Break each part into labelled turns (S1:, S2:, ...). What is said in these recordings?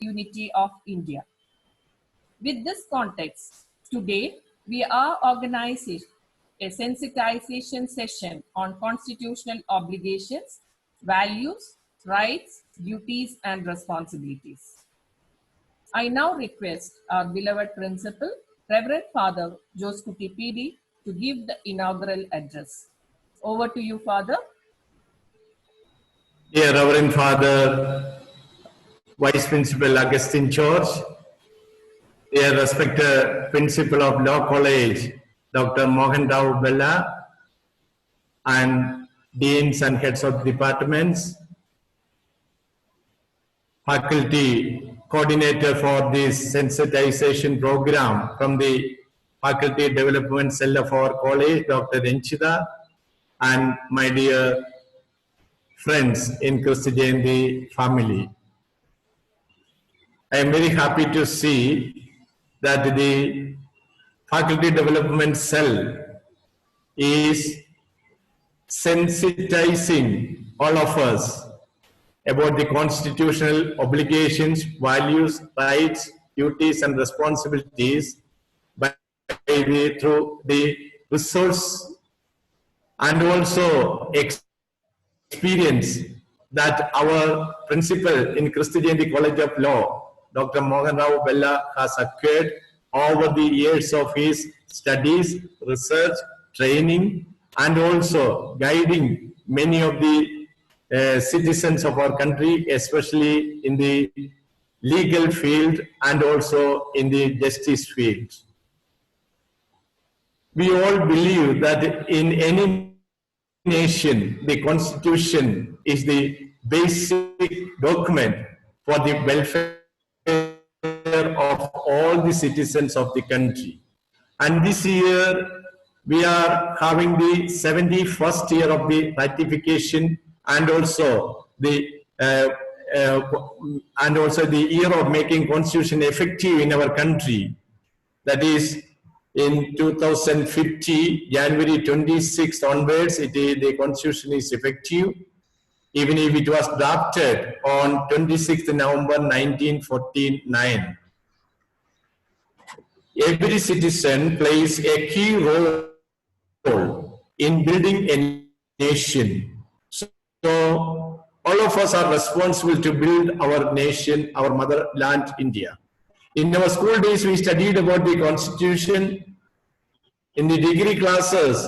S1: unity of India. With this context, today we are organizing a sensitization session on constitutional obligations, values, rights, duties, and responsibilities. I now request our beloved principal, Reverend Father Joskuti PD, to give the inaugural address. Over to you, Father.
S2: Dear Reverend Father, Vice Principal Augustine George, dear respected Principal of Law College, Dr. Mohan Rao Bella, and Deans and Heads of Departments, Faculty Coordinator for this sensitization program from the Faculty Development Cell of our college, Dr. Renchida, and my dear friends in Christi Jayanti family. I am very happy to see that the Faculty Development Cell is sensitizing all of us about the constitutional obligations, values, rights, duties, and responsibilities through the resource and also experience that our principal in Christi Jayanti College of Law, Dr. Mohan Rao Bella, has acquired over the years of his studies, research, training, and also guiding many of the citizens of our country, especially in the legal field and also in the justice field. We all believe that in any nation, the Constitution is the basic document for the welfare of all the citizens of the country. And this year, we are having the 71st year of the ratification and also the year of making Constitution effective in our country. That is, in 2050, January 26th onwards, the Constitution is effective, even if it was drafted on 26th November 1949. Every citizen plays a key role in building a nation. So all of us are responsible to build our nation, our motherland, India. In our school days, we studied about the Constitution. In the degree classes,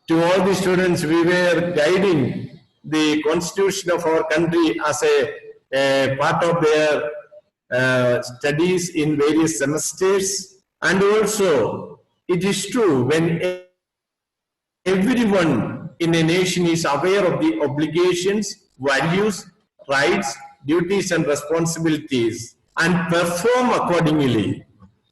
S2: to all the students, we were guiding the Constitution of our country as a part of their studies in various semesters. And also, it is true, when everyone in a nation is aware of the obligations, values, rights, duties, and responsibilities, and perform accordingly,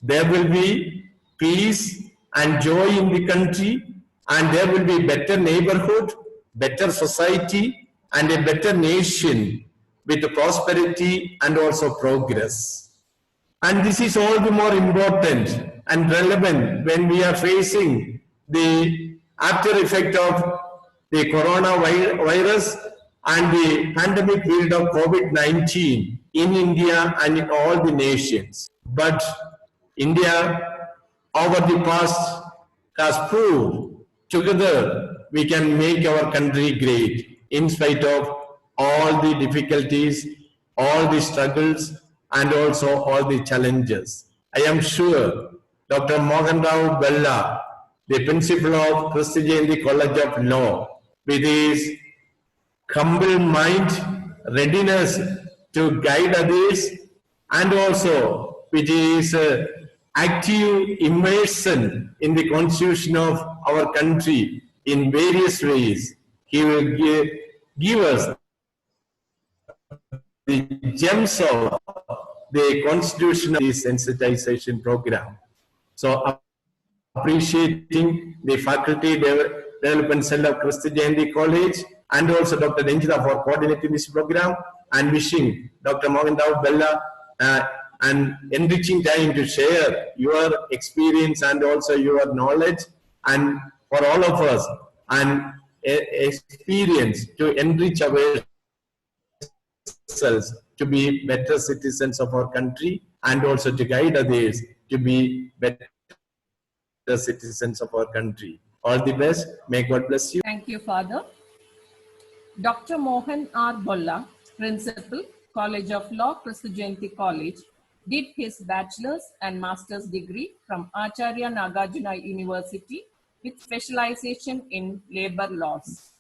S2: there will be peace and joy in the country, and there will be better neighborhood, better society, and a better nation with prosperity and also progress. And this is all the more important and relevant when we are facing the after effect of the coronavirus and the pandemic period of COVID-19 in India and in all the nations. But India, over the past, has proved together we can make our country great in spite of all the difficulties, all the struggles, and also all the challenges. I am sure Dr. Mohan Rao Bella, the principal of Christi Jayanti College of Law, with his humble mind, readiness to guide others, and also with his active immersion in the Constitution of our country in various ways, he will give us the gems of the Constitution of the sensitization program. So, appreciating the Faculty Development Cell of Christi Jayanti College and also Dr. Renchida for coordinating this program, and wishing Dr. Mohan Rao Bella an enriching time to share your experience and also your knowledge, and for all of us an experience to enrich ourselves to be better citizens of our country and also to guide others to be better citizens of our country. All the best. May God bless you.
S1: Thank you, Father. Dr. Mohan R. Bolla, Principal, College of Law, Kristu Jayanti College, did his bachelor's and master's degree from Acharya Nagarjuna University with specialization in labor laws.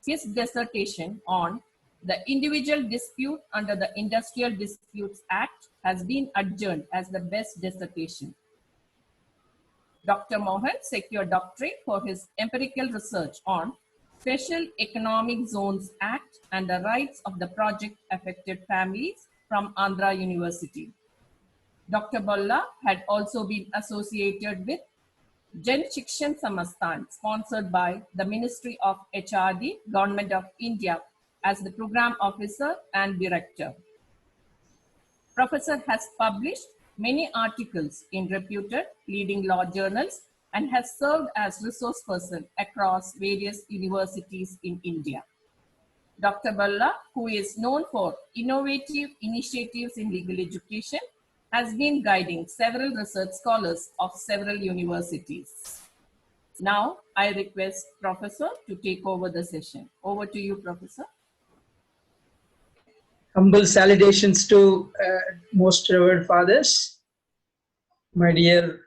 S1: His dissertation on the individual dispute under the Industrial Disputes Act has been adjourned as the best dissertation. Dr. Mohan secured doctorate for his empirical research on Special Economic Zones Act and the rights of the project affected families from Andhra University. Dr. Bolla had also been associated with Jan Shikshan Samasthan, sponsored by the Ministry of HRD, Government of India, as the program officer and director. Professor has published many articles in reputed leading law journals and has served as resource person across various universities in India. Dr. Bolla, who is known for innovative initiatives in legal education, has been guiding several research scholars of several universities. Now, I request Professor to take over the session. Over to you, Professor.
S3: Humble salutations to most revered fathers, my dear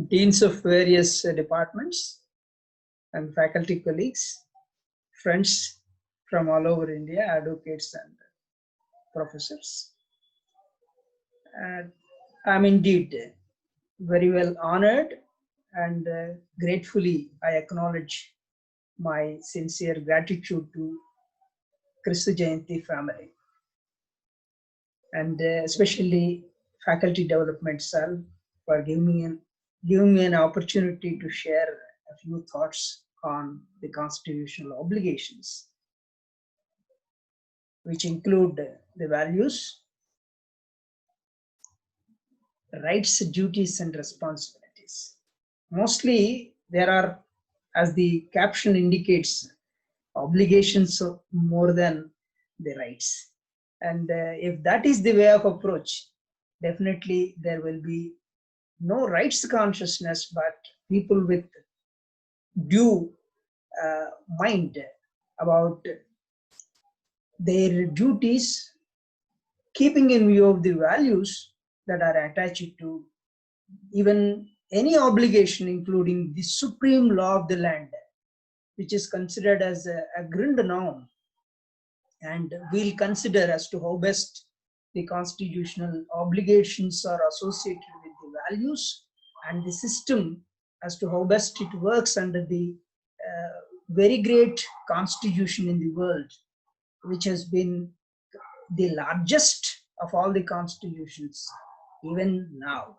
S3: deans of various departments and faculty colleagues, friends from all over India, advocates and professors. I'm indeed very well honored and gratefully I acknowledge my sincere gratitude to Kristu Jayanti family and especially faculty development cell for giving me an opportunity to share a few thoughts on the constitutional obligations, which include the values, rights, duties, and responsibilities. Mostly there are, as the caption indicates, obligations more than the rights. And if that is the way of approach, definitely there will be no rights consciousness, but people with due mind about their duties, keeping in view of the values that are attached to even any obligation, including the supreme law of the land, which is considered as a grand norm. And we'll consider as to how best the constitutional obligations are associated with the values and the system as to how best it works under the very great constitution in the world, which has been the largest of all the constitutions even now.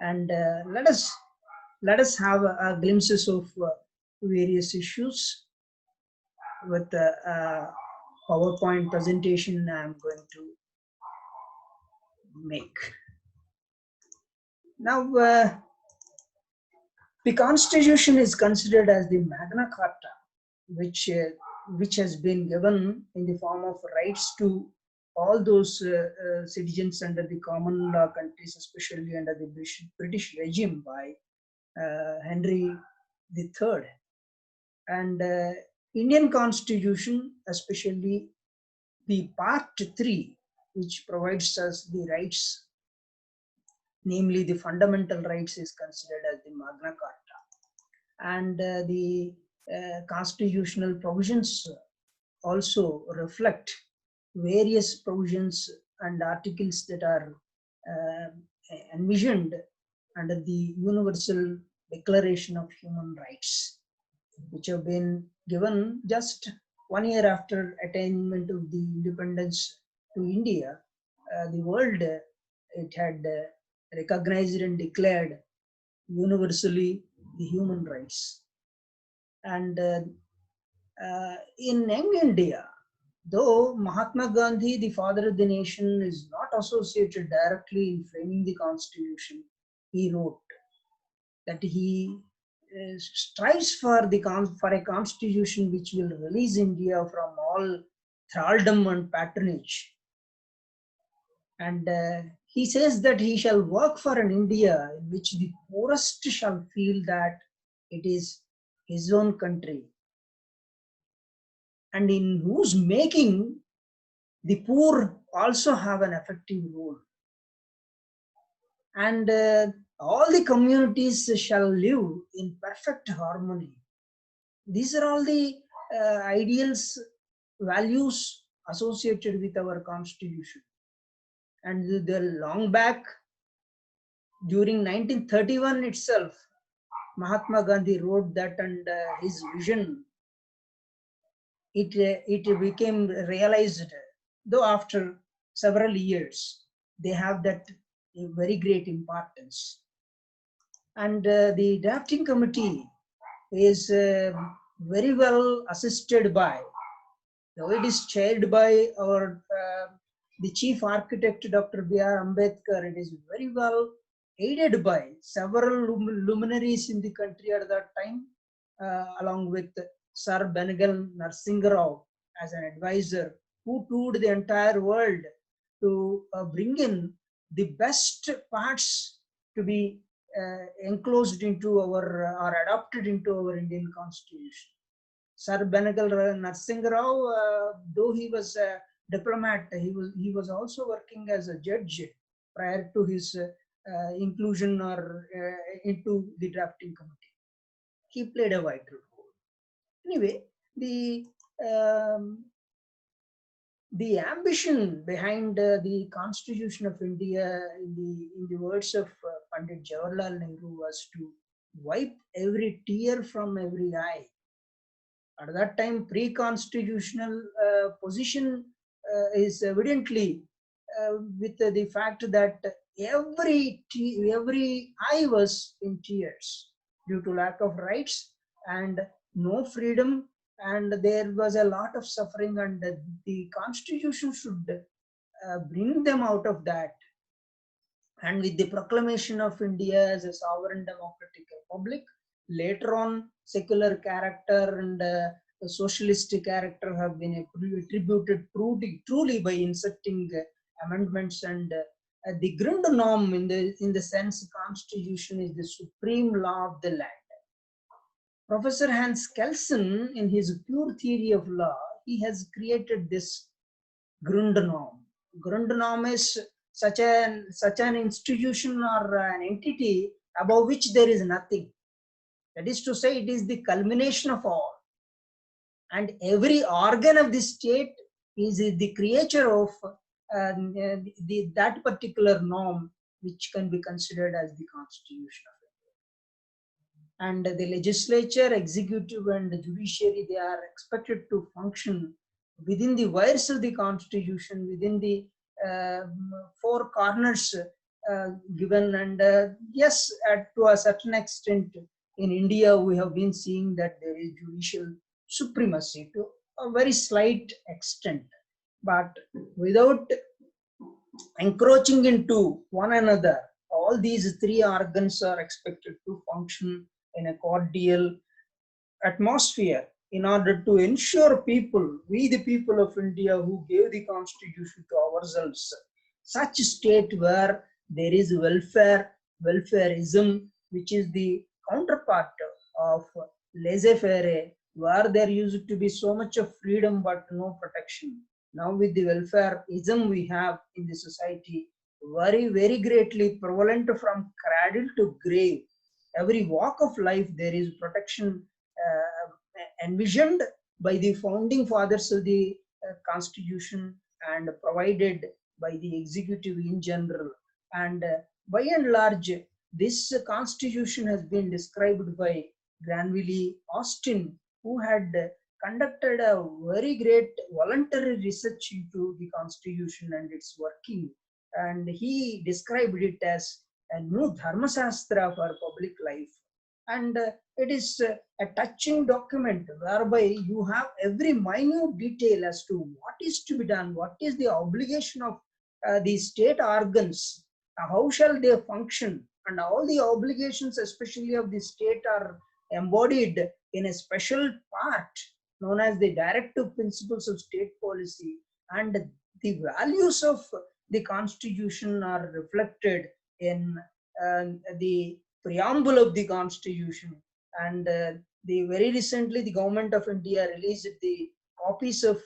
S3: And let us have a glimpses of various issues with a PowerPoint presentation I'm going to make. Now, the Constitution is considered as the Magna Carta, which has been given in the form of rights to all those citizens under the common law countries, especially under the British regime by Henry III. And Indian Constitution, especially the Part 3, which provides us the rights, namely the fundamental rights, is considered as the Magna Carta. And the constitutional provisions also reflect various provisions and articles that are envisioned under the Universal Declaration of Human Rights, which have been given just 1 year after attainment of the independence to India. The world, it had recognized and declared universally the human rights. And in young India, though Mahatma Gandhi, the father of the nation, is not associated directly in framing the constitution, he wrote that he strives for a constitution which will release India from all thraldom and patronage, And he says that he shall work for an India in which the poorest shall feel that it is his own country, and in whose making the poor also have an effective role. And all the communities shall live in perfect harmony. These are all the ideals, values associated with our constitution. And the long back, during 1931 itself, Mahatma Gandhi wrote that, and his vision, it became realized, though after several years, they have that very great importance. And the drafting committee is very well assisted by, though it is chaired by our the chief architect Dr. B.R. Ambedkar, it is very well aided by several luminaries in the country at that time, along with Sir Benegal Narsinga Rao as an advisor, who toured the entire world to bring in the best parts to be enclosed into our or adopted into our Indian constitution. Sir Benegal Narsinga Rao, though he was a diplomat, he was also working as a judge prior to his inclusion or into the drafting committee. He played a vital role. Anyway, the ambition behind the Constitution of India, in the words of Pandit Jawaharlal Nehru, was to wipe every tear from every eye. At that time, pre-constitutional position is evidently with the fact that every eye was in tears due to lack of rights and no freedom, and there was a lot of suffering, and the constitution should bring them out of that. And with the proclamation of India as a sovereign democratic republic, later on secular character and socialistic character have been attributed truly by inserting amendments, and the Grundnorm, in the sense constitution is the supreme law of the land. Professor Hans Kelsen, in his pure theory of law, he has created this Grundnorm. Grundnorm is such an institution or an entity above which there is nothing. That is to say, it is the culmination of all. And every organ of the state is the creature of that particular norm, which can be considered as the constitution of India. And the legislature, executive, and the judiciary, they are expected to function within the wires of the constitution, within the four corners given. And yes, to a certain extent, in India, we have been seeing that there is judicial supremacy to a very slight extent, but without encroaching into one another, all these three organs are expected to function in a cordial atmosphere in order to ensure people, we the people of India who gave the constitution to ourselves, such a state where there is welfareism, which is the counterpart of laissez-faire, where there used to be so much of freedom but no protection. Now with the welfareism we have in the society, very greatly prevalent from cradle to grave. Every walk of life there is protection envisioned by the founding fathers of the constitution and provided by the executive in general. And by and large, this constitution has been described by Granville Austin, who had conducted a very great voluntary research into the constitution and its working, and he described it as a new Dharmasastra for public life. And it is a touching document whereby you have every minute detail as to what is to be done, what is the obligation of the state organs, how shall they function, and all the obligations especially of the state are embodied in a special part known as the directive principles of state policy, and the values of the constitution are reflected in the preamble of the constitution. And the very recently the government of India released the copies of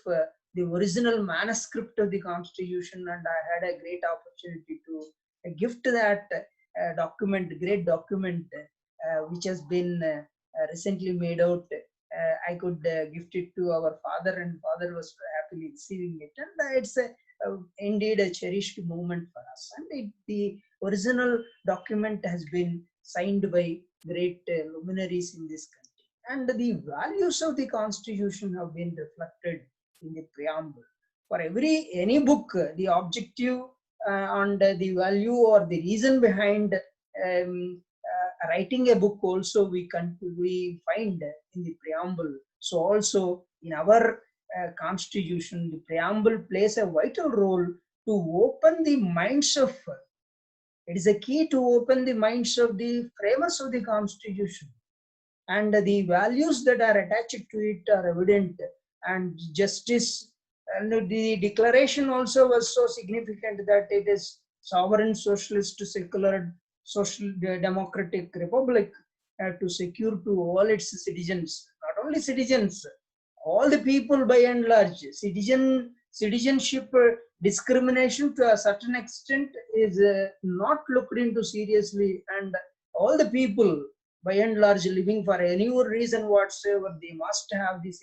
S3: the original manuscript of the constitution, and I had a great opportunity to gift that document, great document, which has been recently made out. I could gift it to our father, and father was happily receiving it. And it's indeed a cherished moment for us. And the original document has been signed by great luminaries in this country. And the values of the constitution have been reflected in the preamble. For any book, the objective and the value or the reason behind writing a book also we find in the preamble. So also in our constitution, the preamble plays a vital role to open the minds of, it is a key to open the minds of the framers of the constitution. And the values that are attached to it are evident. And justice, and the declaration also was so significant that it is sovereign, socialist, secular, social democratic republic to secure to all its citizens, not only citizens, all the people by and large. Citizenship discrimination to a certain extent is not looked into seriously, and all the people by and large living for any reason whatsoever, they must have the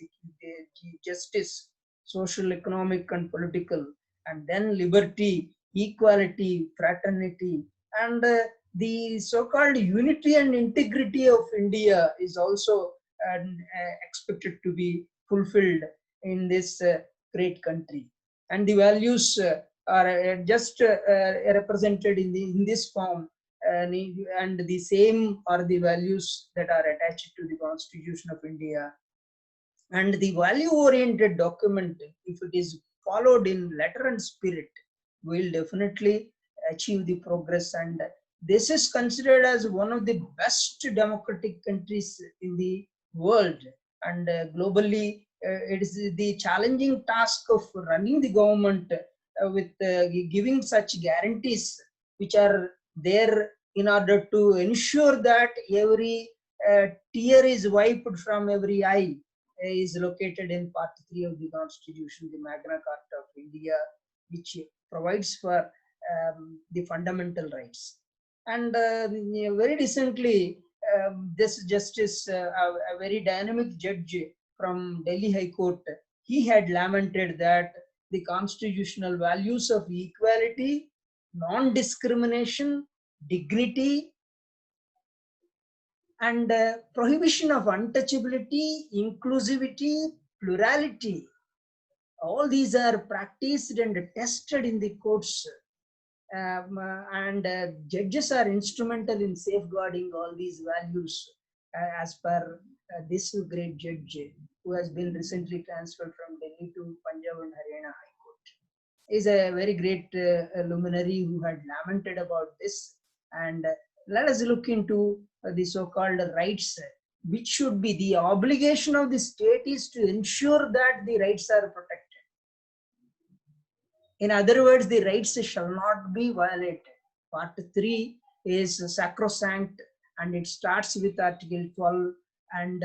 S3: justice, social, economic and political, and then liberty, equality, fraternity, and the so-called unity and integrity of India is also expected to be fulfilled in this great country. And the values are just represented in this form, and the same are the values that are attached to the Constitution of India. And the value-oriented document, if it is followed in letter and spirit, will definitely achieve the progress. And this is considered as one of the best democratic countries in the world. And globally, it is the challenging task of running the government with giving such guarantees which are there in order to ensure that every tear is wiped from every eye is located in Part 3 of the Constitution, the Magna Carta of India, which provides for the fundamental rights. And very recently, this justice, a very dynamic judge from Delhi High Court, he had lamented that the constitutional values of equality, non-discrimination, dignity, and prohibition of untouchability, inclusivity, plurality, all these are practiced and tested in the courts. And judges are instrumental in safeguarding all these values, as per this great judge who has been recently transferred from Delhi to Punjab and Haryana High Court. Is a very great luminary who had lamented about this. And let us look into the so-called rights, which should be the obligation of the state is to ensure that the rights are protected. In other words, the rights shall not be violated. Part 3 is sacrosanct, and it starts with Article 12, and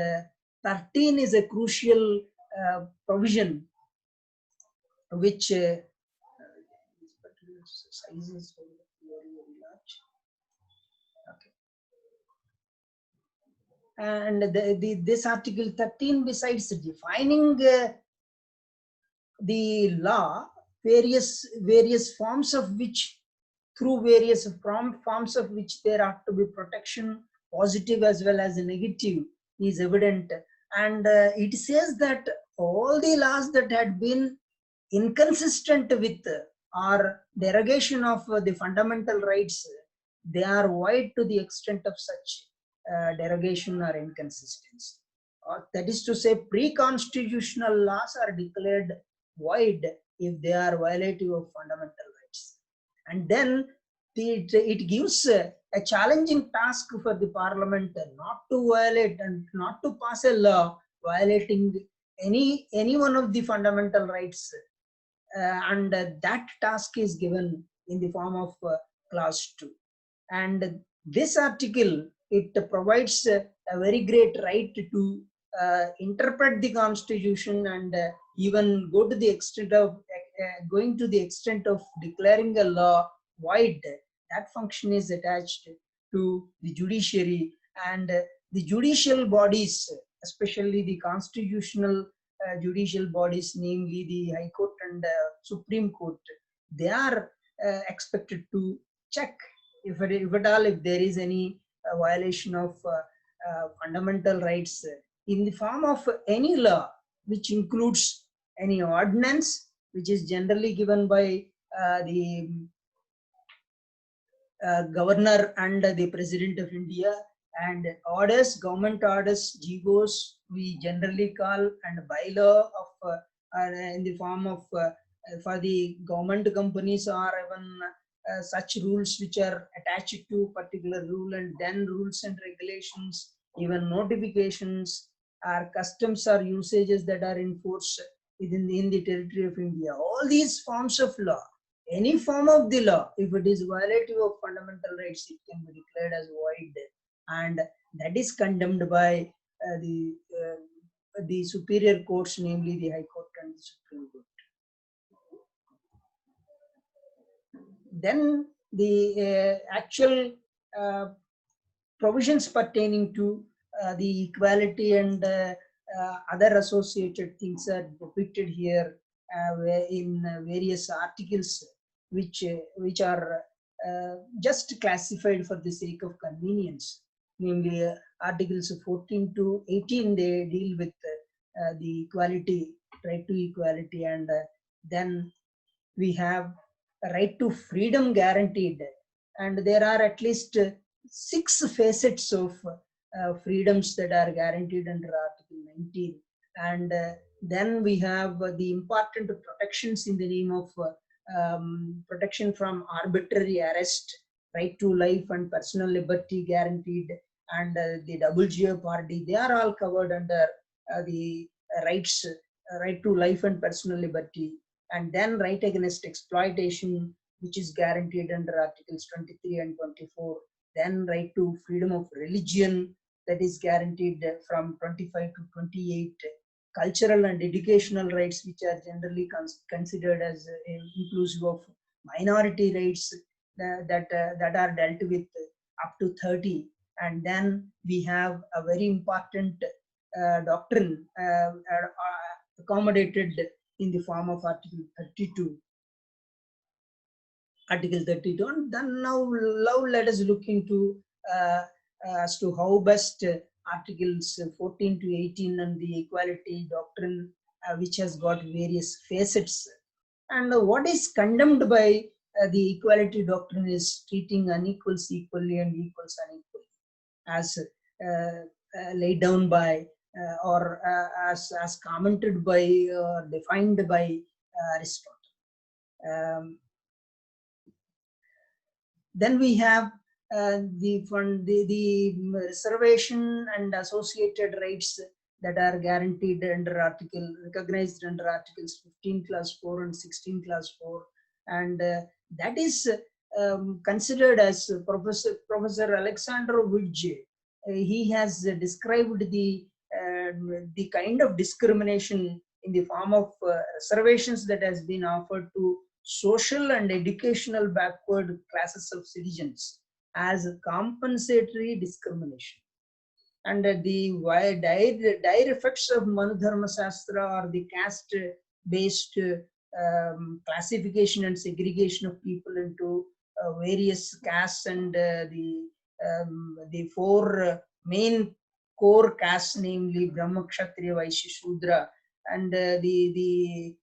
S3: 13 is a crucial provision which this particular size is very large. Okay. And this Article 13, besides defining the law, various forms of which, through various forms of which there ought to be protection, positive as well as negative, is evident. And it says that all the laws that had been inconsistent with or derogation of the fundamental rights, they are void to the extent of such derogation or inconsistency. That is to say, pre-constitutional laws are declared void if they are violative of fundamental rights. And then it gives a challenging task for the parliament not to violate and not to pass a law violating any one of the fundamental rights and that task is given in the form of clause 2. And this article, it provides a very great right to interpret the constitution and even go to the extent of going to the extent of declaring a law void. That function is attached to the judiciary, and the judicial bodies, especially the constitutional judicial bodies, namely the High Court and Supreme Court, they are expected to check if at all if there is any violation of fundamental rights in the form of any law, which includes any ordinance, which is generally given by the governor and the president of India, and orders, government orders, GOs, we generally call, and bylaw of in the form of for the government companies, or even such rules which are attached to particular rule, and then rules and regulations, even notifications, or customs or usages that are in force in the territory of India. All these forms of law, any form of the law, if it is violative of fundamental rights, it can be declared as void, and that is condemned by the superior courts, namely the High Court and the Supreme Court. Then the actual provisions pertaining to the equality and other associated things are depicted here in various articles, which are just classified for the sake of convenience. Namely, articles 14 to 18, they deal with the equality, right to equality, and then we have a right to freedom guaranteed, and there are at least 6 facets of freedoms that are guaranteed under Article 19, and then we have the important protections in the name of protection from arbitrary arrest, right to life and personal liberty guaranteed, and the double jeopardy. They are all covered under the rights, right to life and personal liberty, and then right against exploitation, which is guaranteed under Articles 23 and 24. Then right to freedom of religion, that is guaranteed from 25 to 28. Cultural and educational rights, which are generally considered as inclusive of minority rights, that are dealt with up to 30. And then we have a very important doctrine accommodated in the form of Article 32. Article 32. And then now let us look into as to how best Articles 14 to 18 and the equality doctrine, which has got various facets. And what is condemned by the equality doctrine is treating unequals equally and equals unequally, as laid down by or as commented by or defined by Aristotle. Then we have the reservation and associated rights that are guaranteed under recognized under Articles 15 clause 4 and 16 clause 4, and that is considered as Professor Alexander Widge. He has described the kind of discrimination in the form of reservations that has been offered to social and educational backward classes of citizens as compensatory discrimination. And the dire effects of Manudharma Shastra, or the caste-based classification and segregation of people into various castes, and the 4 main core castes, namely Brahma, Kshatriya, Vaishya, Shudra, and the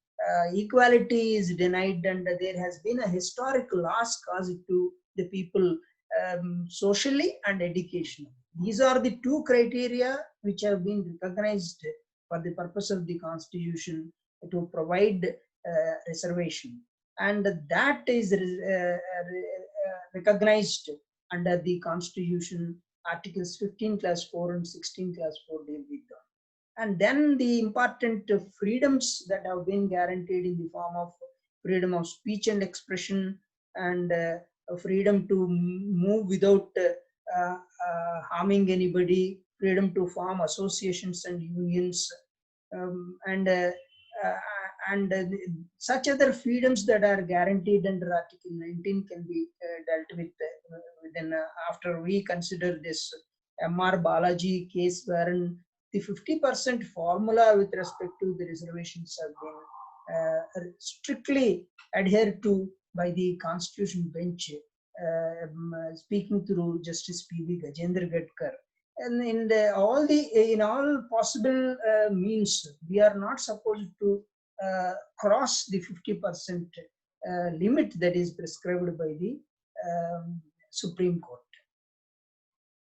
S3: equality is denied, and there has been a historical loss caused to the people socially and educationally. These are the 2 criteria which have been recognized for the purpose of the Constitution to provide reservation, and that is recognized under the Constitution. Articles 15 clause 4 and 16 clause 4 deal with that. And then the important freedoms that have been guaranteed in the form of freedom of speech and expression, and freedom to move without harming anybody, freedom to form associations and unions, um, and uh, uh, and such other freedoms that are guaranteed under Article 19 can be dealt with within after we consider this M.R. Balaji case, wherein the 50% formula with respect to the reservations have been strictly adhered to by the Constitution bench, speaking through Justice P.V. Gajendra Gadkar. And in all possible means, we are not supposed to cross the 50% limit that is prescribed by the Supreme Court.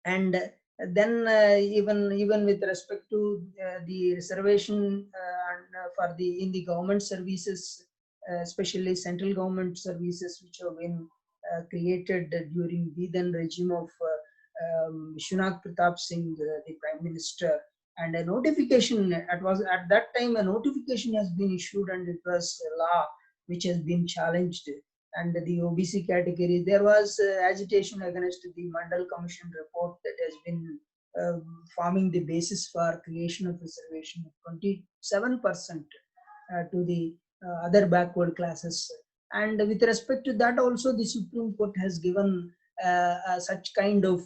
S3: And then even with respect to the reservation for the in the government services, especially central government services, which have been created during the then regime of Vishwanath Pratap Singh, the Prime Minister, and a notification. It was at that time a notification has been issued, and it was a law which has been challenged. And the OBC category, there was agitation against the Mandal Commission report that has been forming the basis for creation of reservation of 27% to the other backward classes. And with respect to that also, the Supreme Court has given such kind of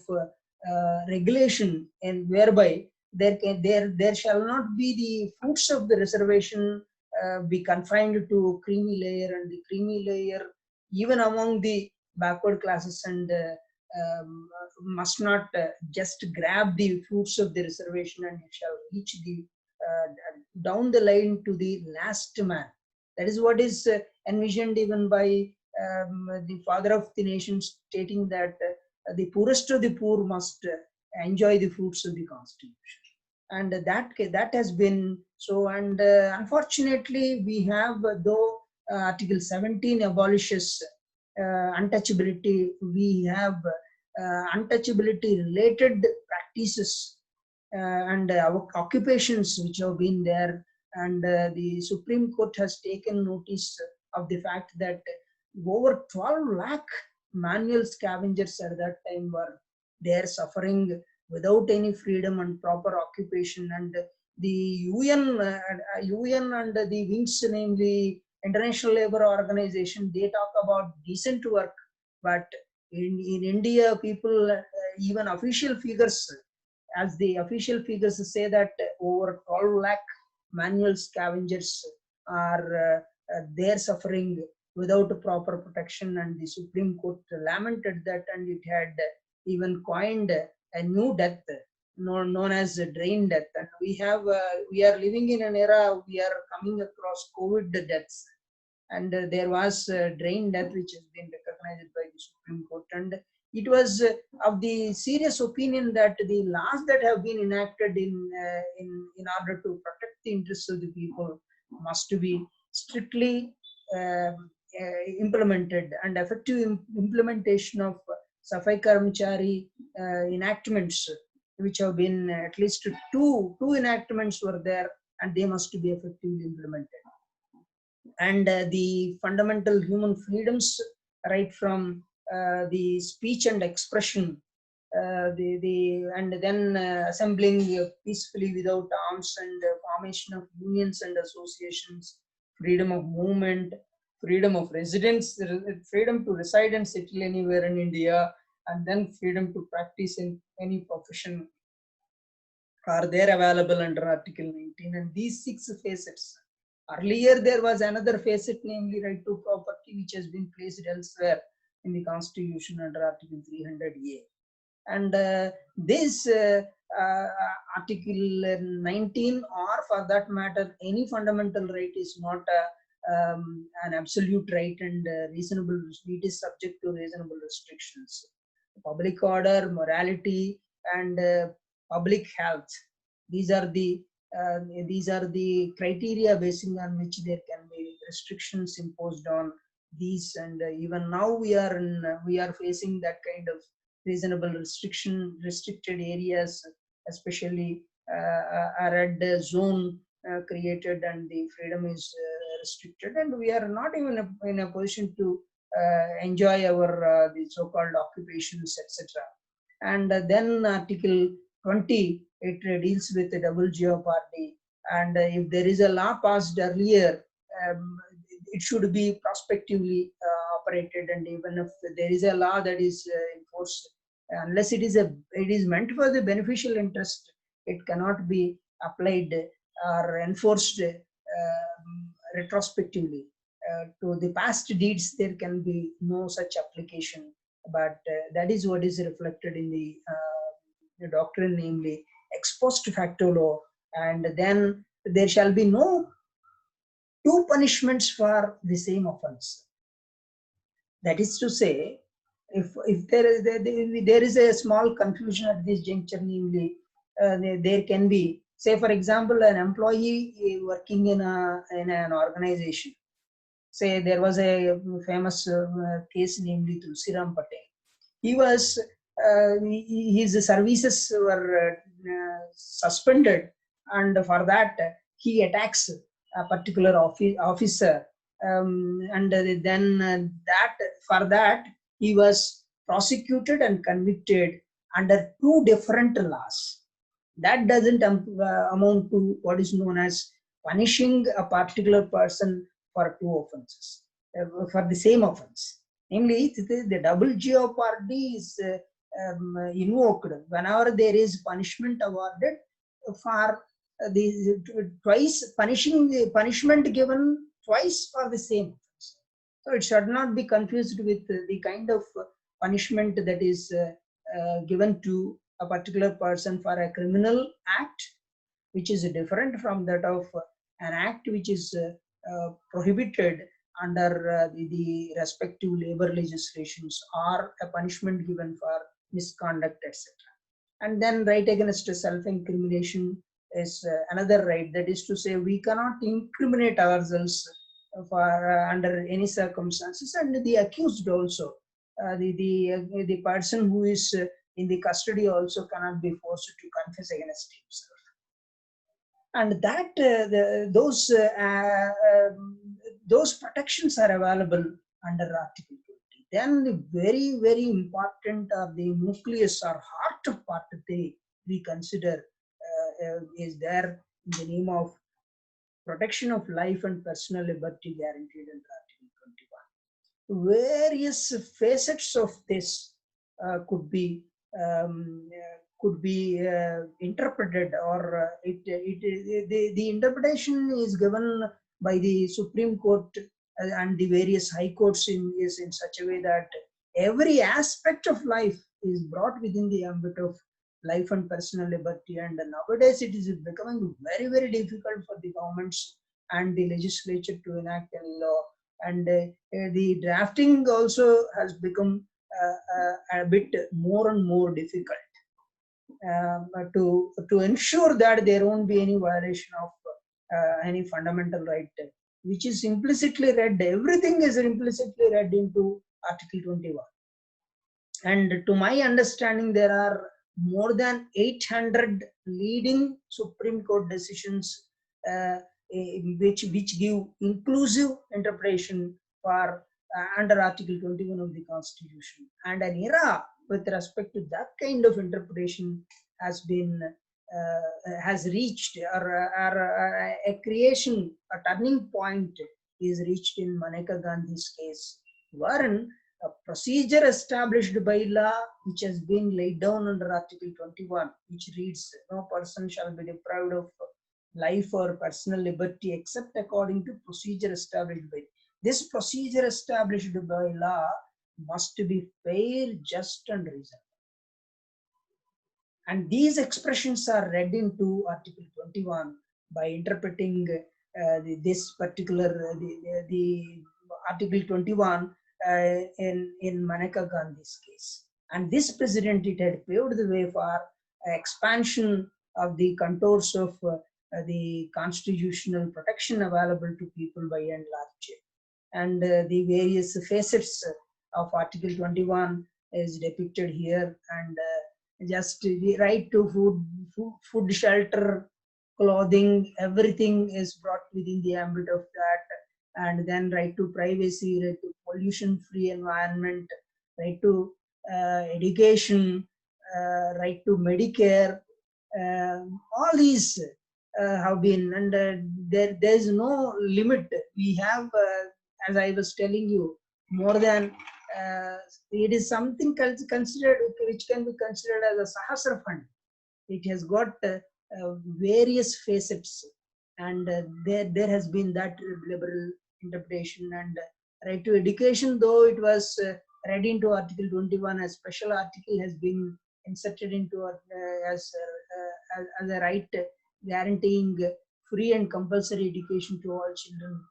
S3: regulation, and whereby there shall not be the fruits of the reservation be confined to creamy layer, and the creamy layer even among the backward classes, and must not just grab the fruits of the reservation, and it shall reach the down the line to the last man. That is what is envisioned even by the father of the nation, stating that the poorest of the poor must enjoy the fruits of the Constitution. And that has been so. And unfortunately, we have, though Article 17 abolishes untouchability, we have untouchability related practices and occupations which have been there. And the Supreme Court has taken notice of the fact that over 12 lakh manual scavengers at that time were there, suffering without any freedom and proper occupation. And the UN and the wings, namely International Labour Organization, they talk about decent work, but in India, people, even official figures, as the official figures say, that over 12 lakh manual scavengers are there suffering without proper protection. And the Supreme Court lamented that, and it had even coined a new death known as drain death. And we are living in an era, we are coming across COVID deaths, and there was drain death which has been recognized by the Supreme Court. And it was of the serious opinion that the laws that have been enacted in order to protect the interests of the people must be strictly implemented, and effective implementation of Safai Karmachari enactments, which have been at least two enactments were there, and they must be effectively implemented. And the fundamental human freedoms, right from the speech and expression, and then assembling peacefully without arms, and formation of unions and associations, freedom of movement, freedom of residence, freedom to reside and settle anywhere in India, and then freedom to practice in any profession are there available under Article 19. And these 6 facets. Earlier, there was another facet, namely right to property, which has been placed elsewhere in the Constitution under Article 300A. And this Article 19, or for that matter, any fundamental right, is not an absolute right, and reasonable. It is subject to reasonable restrictions. Public order, morality, and public health. These are the criteria basing on which there can be restrictions imposed on these. And even now we are facing that kind of reasonable restricted areas, especially a red zone created, and the freedom is restricted, and we are not even in a position to enjoy our the so-called occupations, etc. And then Article 20, it deals with the double jeopardy, and if there is a law passed earlier, it should be prospectively operated, and even if there is a law that is enforced, unless it is meant for the beneficial interest, it cannot be applied or enforced retrospectively. To the past deeds, there can be no such application, but that is what is reflected in the doctrine, namely ex post facto law, and then there shall be no two punishments for the same offense. That is to say, if there is a small confusion at this juncture, namely there can be, say for example, an employee working in an organization. Say there was a famous case, namely Tulsiram Patel. He was his services were suspended, and for that he attacks a particular officer, and then for that he was prosecuted and convicted under two different laws. That doesn't amount to what is known as punishing a particular person for two offenses, for the same offense. Namely, the double jeopardy is invoked whenever there is punishment awarded for the punishment given twice for the same offense. So it should not be confused with the kind of punishment that is given to a particular person for a criminal act, which is different from that of an act which is prohibited under the respective labor legislations, or a punishment given for misconduct, etc. And then right against self-incrimination is another right. That is to say, we cannot incriminate ourselves for under any circumstances, and the accused also, the person who is in the custody also cannot be forced to confess against himself. And that those protections are available under Article 20. Then the very, very important, the nucleus or heart of Part 3 we consider is there in the name of protection of life and personal liberty guaranteed under Article 21. Various facets of this could be interpreted, or the interpretation is given by the Supreme Court and the various high courts is in such a way that every aspect of life is brought within the ambit of life and personal liberty. And nowadays it is becoming very, very difficult for the governments and the legislature to enact a law, and the drafting also has become a bit more and more difficult to ensure that there won't be any violation of any fundamental right, which is implicitly read. Everything is implicitly read into Article 21. And to my understanding, there are more than 800 leading Supreme Court decisions which give inclusive interpretation for under Article 21 of the Constitution. And an era with respect to that kind of interpretation has been has reached, or a creation, a turning point is reached in Maneka Gandhi's case, wherein a procedure established by law which has been laid down under Article 21, which reads, no person shall be deprived of life or personal liberty except according to procedure established by. This procedure established by law must be fair, just and reasonable. And these expressions are read into Article 21 by interpreting this particular, the Article 21 in Maneka Gandhi's case. And this precedent, it had paved the way for expansion of the contours of the constitutional protection available to people by and large. And the various facets of Article 21 is depicted here, and just the right to food, shelter, clothing, everything is brought within the ambit of that. and then right to privacy, right to pollution-free environment, right to education, right to Medicare. All these have been, and there is no limit. We have, as I was telling you, more than it is something considered, which can be considered as a Sahasra Fund. It has got various facets, and there has been that liberal interpretation. And right to education, though it was read into Article 21, a special article has been inserted into as a right guaranteeing free and compulsory education to all children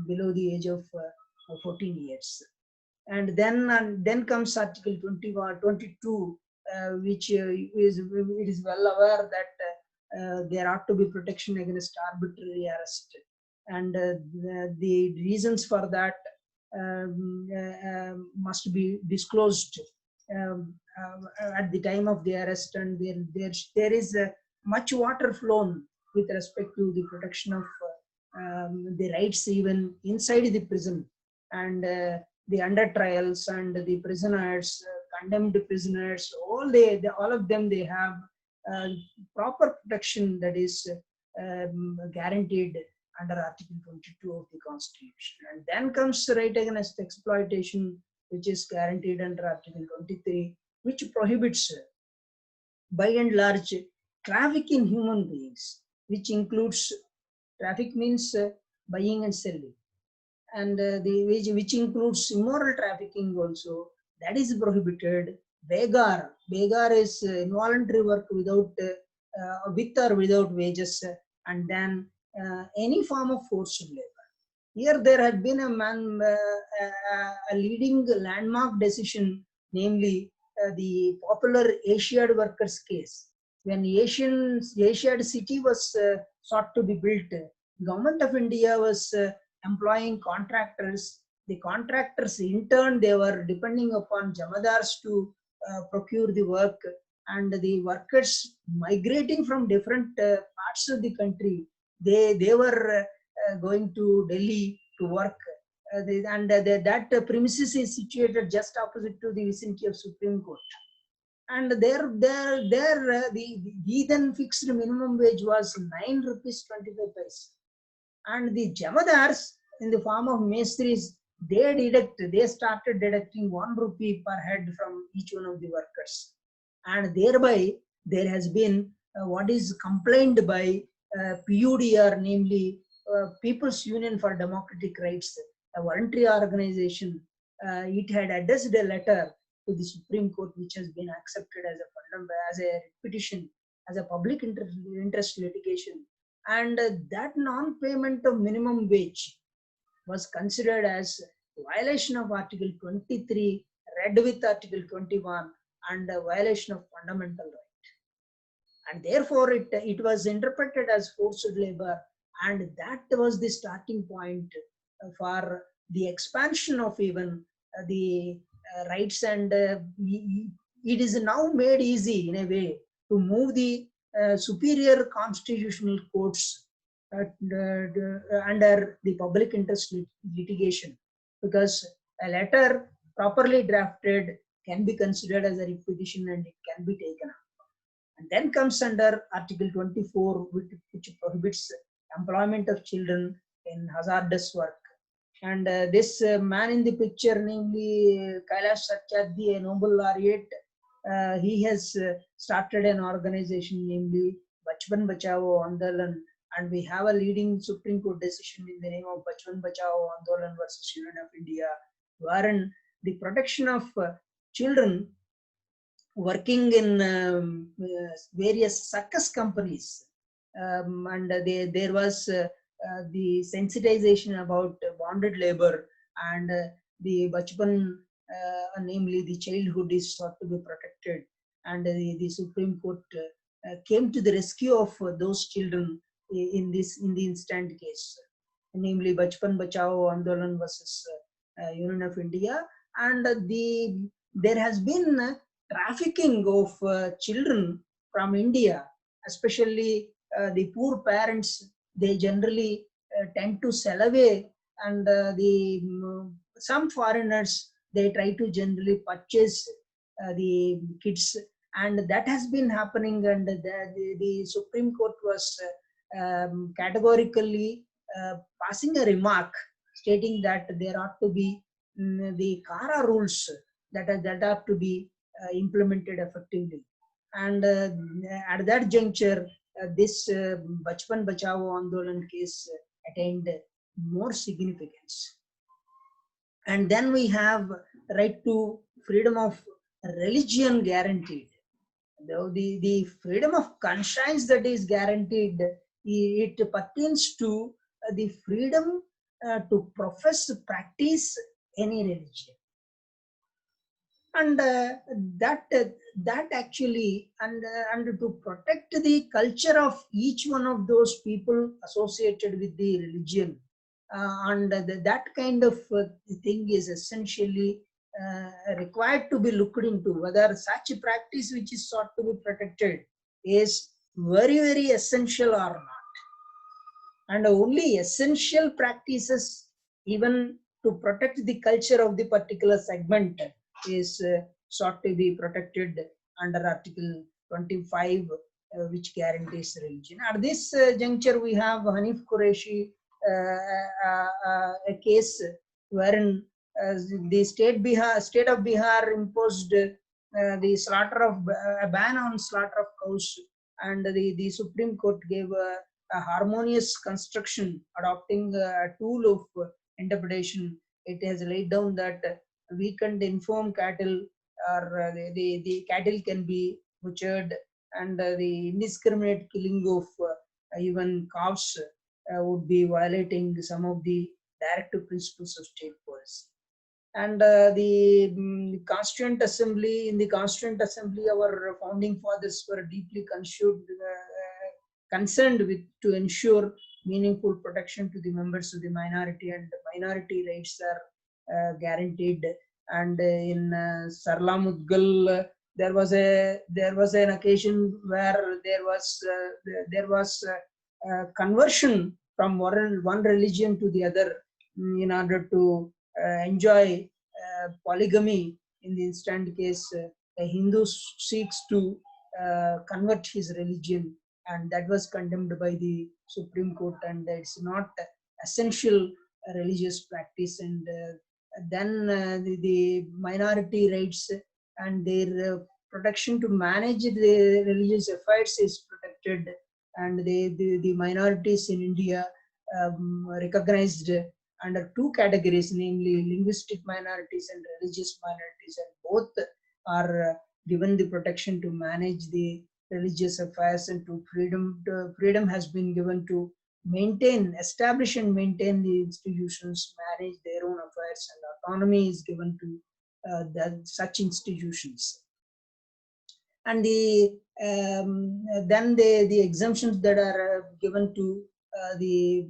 S3: below the age of 14 years. And then comes Article 22, which it is well aware that there ought to be protection against arbitrary arrest, and the reasons for that must be disclosed at the time of the arrest, and there is much water flown with respect to the protection of the rights even inside the prison, and the under trials and the prisoners, condemned prisoners, all of them, they have proper protection that is guaranteed under Article 22 of the Constitution. And then comes right against exploitation, which is guaranteed under Article 23, which prohibits, by and large, traffic in human beings, which includes, traffic means buying and selling, and which includes immoral trafficking also, that is prohibited. Begar is involuntary work without with or without wages, and then any form of forced labor. Here there had been a leading landmark decision, namely the popular Asiad workers case. When Asiad city was sought to be built, Government of India was employing contractors. The contractors, in turn, they were depending upon jamadars to procure the work, and the workers migrating from different parts of the country, they were going to Delhi to work, that premises is situated just opposite to the vicinity of Supreme Court. And there the then fixed minimum wage was 9 rupees 25 paise. And the jamadars, in the form of mestris, they started deducting 1 rupee per head from each one of the workers. And thereby, there has been what is complained by PUDR, namely People's Union for Democratic Rights, a voluntary organization. It had addressed a letter to the Supreme Court, which has been accepted as a petition, as a public interest litigation. And that non-payment of minimum wage was considered as violation of Article 23, read with Article 21, and a violation of fundamental right. And therefore, it was interpreted as forced labor, and that was the starting point for the expansion of even the rights. And it is now made easy in a way to move the superior constitutional courts under the public interest litigation, because a letter properly drafted can be considered as a repetition and it can be taken up. And then comes under Article 24, which prohibits employment of children in hazardous work. And this man in the picture, namely Kailash Satyarthi, a Nobel laureate, he has started an organization, namely Bachpan Bachao Andolan, and we have a leading Supreme Court decision in the name of Bachpan Bachao Andolan versus Union of India, wherein the protection of children working in various circus companies, and there was the sensitization about bonded labor, and the Bachpan, namely the childhood, is sought to be protected, and the Supreme Court came to the rescue of those children in the instant case, namely Bachpan Bachao Andolan versus Union of India. And there has been trafficking of children from India, especially the poor parents. They generally tend to sell away and some foreigners, they try to generally purchase the kids, and that has been happening, and the Supreme Court was categorically passing a remark stating that there ought to be the Kara rules that are to be implemented effectively. And at that juncture, this Bachpan Bachao Andolan case attained more significance. And then we have right to freedom of religion guaranteed. The freedom of conscience that is guaranteed, it pertains to the freedom to profess, practice any religion. And that actually, and to protect the culture of each one of those people associated with the religion, and that kind of thing is essentially required to be looked into, whether such a practice which is sought to be protected is very, very essential or not. And only essential practices, even to protect the culture of the particular segment, is sought to be protected under Article 25, which guarantees religion. At this juncture, we have Hanif Qureshi, a case wherein the state of Bihar imposed the slaughter of a ban on slaughter of cows, and the Supreme Court gave a harmonious construction, adopting a tool of interpretation. It has laid down that weakened informed cattle, or the cattle can be butchered, and the indiscriminate killing of even calves would be violating some of the directive principles of state policy. And the Constituent Assembly, in the Constituent Assembly, our founding fathers were deeply concerned with to ensure meaningful protection to the members of the minority, and minority rights are guaranteed. And in Sarla Mudgal, there was an occasion where there was conversion from one religion to the other in order to enjoy polygamy. In the instant case, a Hindu seeks to convert his religion, and that was condemned by the Supreme Court, and it's not essential religious practice. And then the minority rights and their protection to manage the religious affairs is protected, and the minorities in India recognized under two categories, namely linguistic minorities and religious minorities, and both are given the protection to manage the religious affairs, and to freedom has been given to establish and maintain the institutions, manage their own affairs, and autonomy is given to such institutions. And then the exemptions that are given to the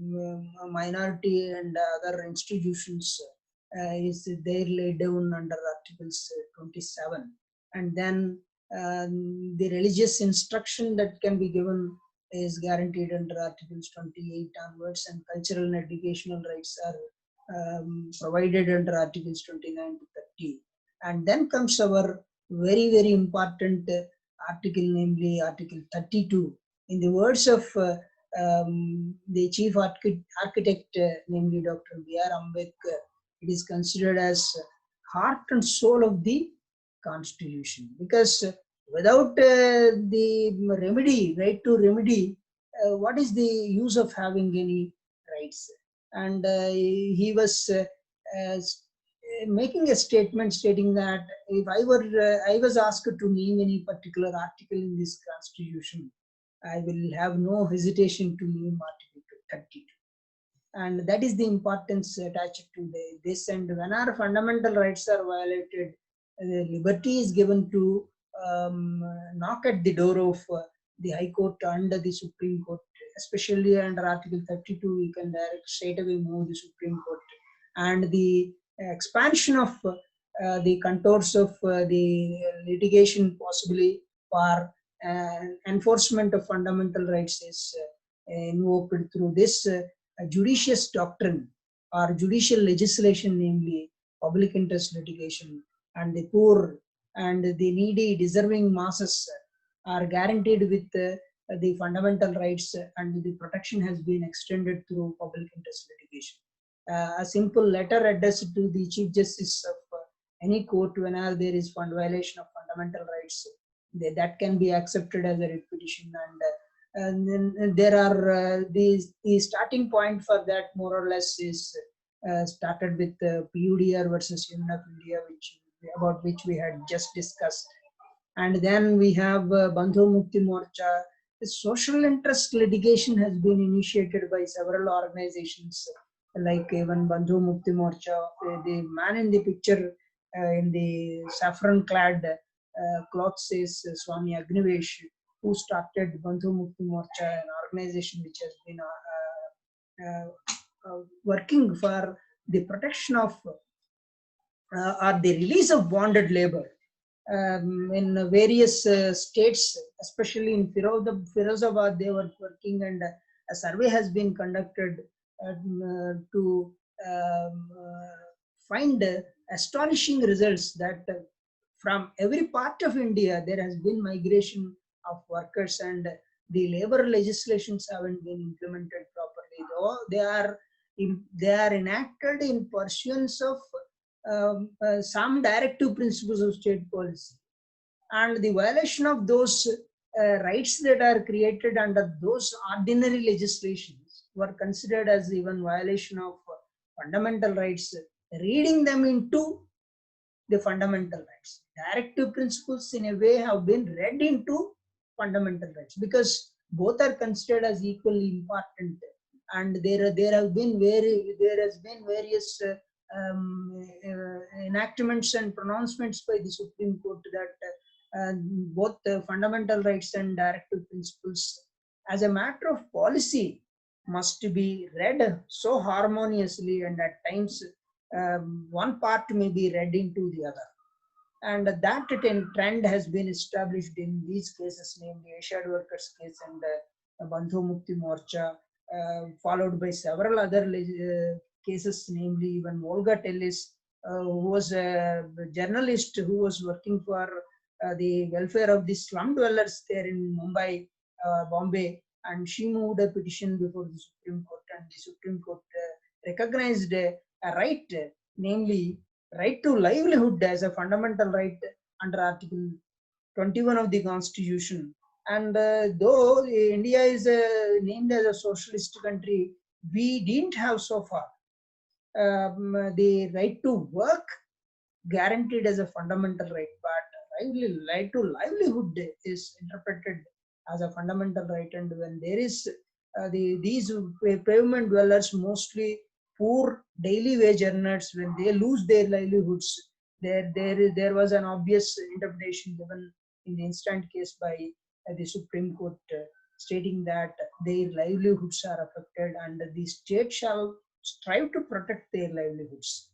S3: minority and other institutions is there laid down under Articles 27. And then the religious instruction that can be given is guaranteed under Articles 28 onwards, and cultural and educational rights are provided under Articles 29 to 30. And then comes our very, very important article, namely Article 32. In the words of the chief architect, namely Dr. B.R. Ambedkar, it is considered as heart and soul of the Constitution, because without the remedy, right to remedy, what is the use of having any rights? And he was making a statement stating that if I was asked to name any particular article in this Constitution, I will have no hesitation to name Article 32. And that is the importance attached to this. And when our fundamental rights are violated, liberty is given to knock at the door of the High Court and the Supreme Court, especially under Article 32. We can straight away move the Supreme Court. And the expansion of the contours of the litigation possibly for enforcement of fundamental rights is invoked through this judicious doctrine, or judicial legislation, namely public interest litigation, and the poor and the needy deserving masses are guaranteed with the fundamental rights, and the protection has been extended through public interest litigation. A simple letter addressed to the Chief Justice of any court whenever there is violation of fundamental rights, that can be accepted as a writ petition, and then there are the starting point for that more or less is started with PUDR versus Union of India, about which we had just discussed. And then we have Bandhu Mukti Morcha. The social interest litigation has been initiated by several organizations, like even Bandhu Mukti Morcha. The man in the picture in the saffron clad cloth says Swami Agnivesh, who started Bandhu Mukti Morcha, an organization which has been working for the protection of or the release of bonded labor in various states, especially in Firozabad. They were working, and a survey has been conducted to find astonishing results that from every part of India there has been migration of workers, and the labor legislations haven't been implemented properly. Though they are enacted in pursuance of some directive principles of state policy, and the violation of those rights that are created under those ordinary legislations were considered as even violation of fundamental rights, reading them into the fundamental rights. Directive principles in a way have been read into fundamental rights, because both are considered as equally important, and there has been various enactments and pronouncements by the Supreme Court that both fundamental rights and directive principles, as a matter of policy, must be read so harmoniously, and at times one part may be read into the other. And that trend has been established in these cases, namely Asiad Workers case and Bandhu Mukti Morcha, followed by several other cases, namely even Volga Tellis, who was a journalist who was working for the welfare of the slum dwellers there in Mumbai, Bombay, and she moved a petition before the Supreme Court, and the Supreme Court recognized a right, namely right to livelihood, as a fundamental right under Article 21 of the Constitution. And though India is named as a socialist country, we didn't have so far the right to work guaranteed as a fundamental right, but right to livelihood is interpreted as a fundamental right. And when there is these pavement dwellers, mostly poor daily wage earners, when they lose their livelihoods, there was an obvious interpretation given in the instant case by the Supreme Court, stating that their livelihoods are affected and the state shall strive to protect their livelihoods.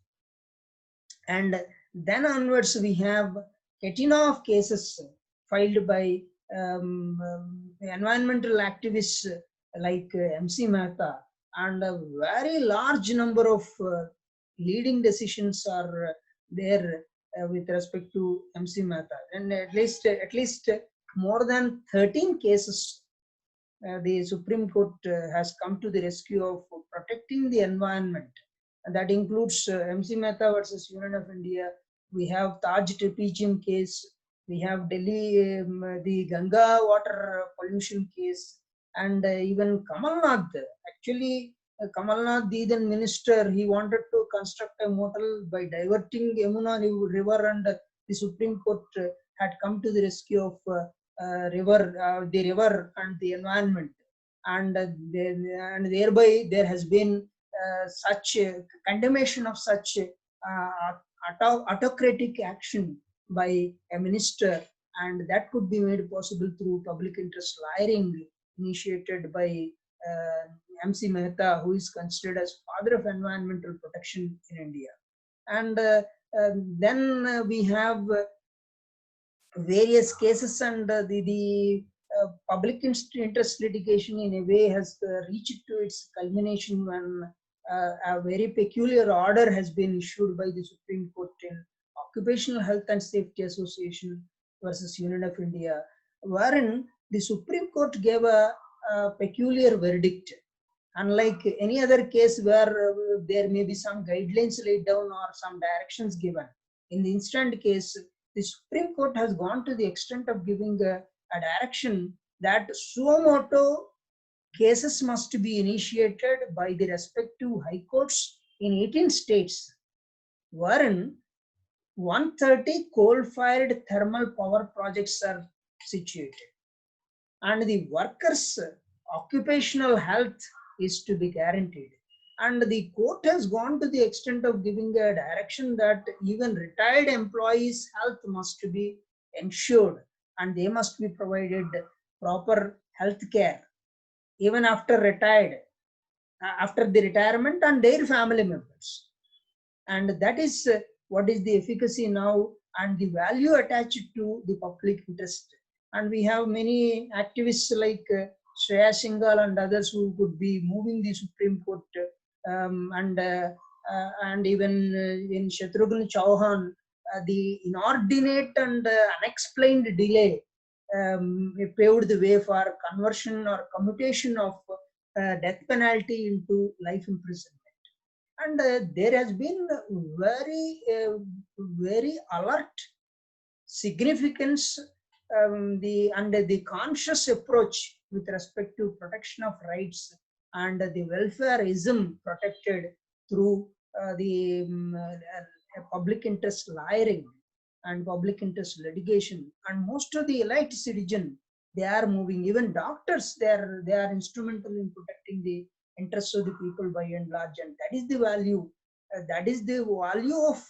S3: And then onwards we have catena of cases filed by environmental activists like MC Mehta, and a very large number of leading decisions are there with respect to MC Mehta, and at least more than 13 cases the Supreme Court has come to the rescue of protecting the environment, and that includes MC Mehta versus Union of India. We have Taj Tripichin case, we have Delhi the Ganga water pollution case, and even Kamal Nath. Actually, Kamal Nath, the then minister, he wanted to construct a motel by diverting Yamuna river, and the Supreme Court had come to the rescue of the river and the environment, and thereby there has been such condemnation of such autocratic action by a minister, and that could be made possible through public interest lawyering initiated by MC Mehta, who is considered as father of environmental protection in India. And then we have various cases, and the public interest litigation in a way has reached to its culmination when a very peculiar order has been issued by the Supreme Court in Occupational Health and Safety Association versus Union of India, wherein the Supreme Court gave a peculiar verdict. Unlike any other case where there may be some guidelines laid down or some directions given, in the instant case, the Supreme Court has gone to the extent of giving a direction that suo motu cases must be initiated by the respective high courts in 18 states, wherein 130 coal-fired thermal power projects are situated. And the workers' occupational health is to be guaranteed. And the court has gone to the extent of giving a direction that even retired employees' health must be ensured and they must be provided proper health care even after after the retirement, and their family members. And that is what is the efficacy now and the value attached to the public interest. And we have many activists like Shreya Singhal and others who could be moving the Supreme Court, and even in Shatrughan Chauhan, the inordinate and unexplained delay paved the way for conversion or commutation of death penalty into life imprisonment. And there has been very alert significance the conscious approach with respect to protection of rights and the welfareism protected through the public interest lawyering and public interest litigation. And most of the elite citizen, they are moving. Even doctors, they are instrumental in protecting the interests of the people by and large, and that is the value. That is the value of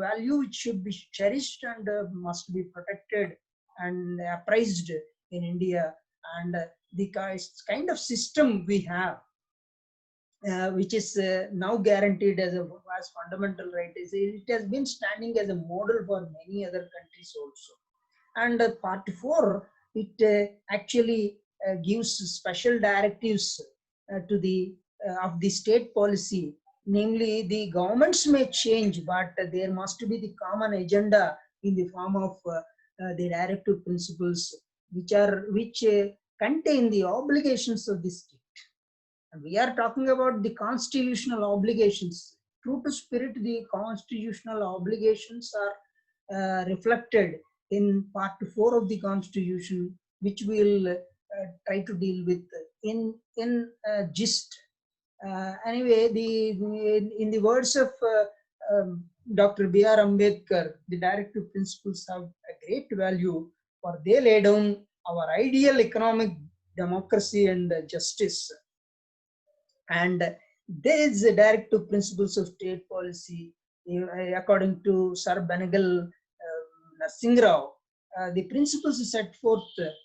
S3: value which should be cherished and must be protected and appraised in India. And the kind of system we have, which is now guaranteed as fundamental right, it has been standing as a model for many other countries also. And part 4, it actually gives special directives to the of the state policy. Namely, the governments may change, but there must be the common agenda in the form of the directive principles, which contain the obligations of the state. And we are talking about the constitutional obligations. True to spirit, the constitutional obligations are reflected in part 4 of the Constitution, which we will try to deal with in gist. Anyway, in the words of Dr. B.R. Ambedkar, the directive principles have a great value, for they lay down our ideal economic democracy and justice. And these directive principles of state policy, according to Sir Benegal Singh Rao, the principles set forth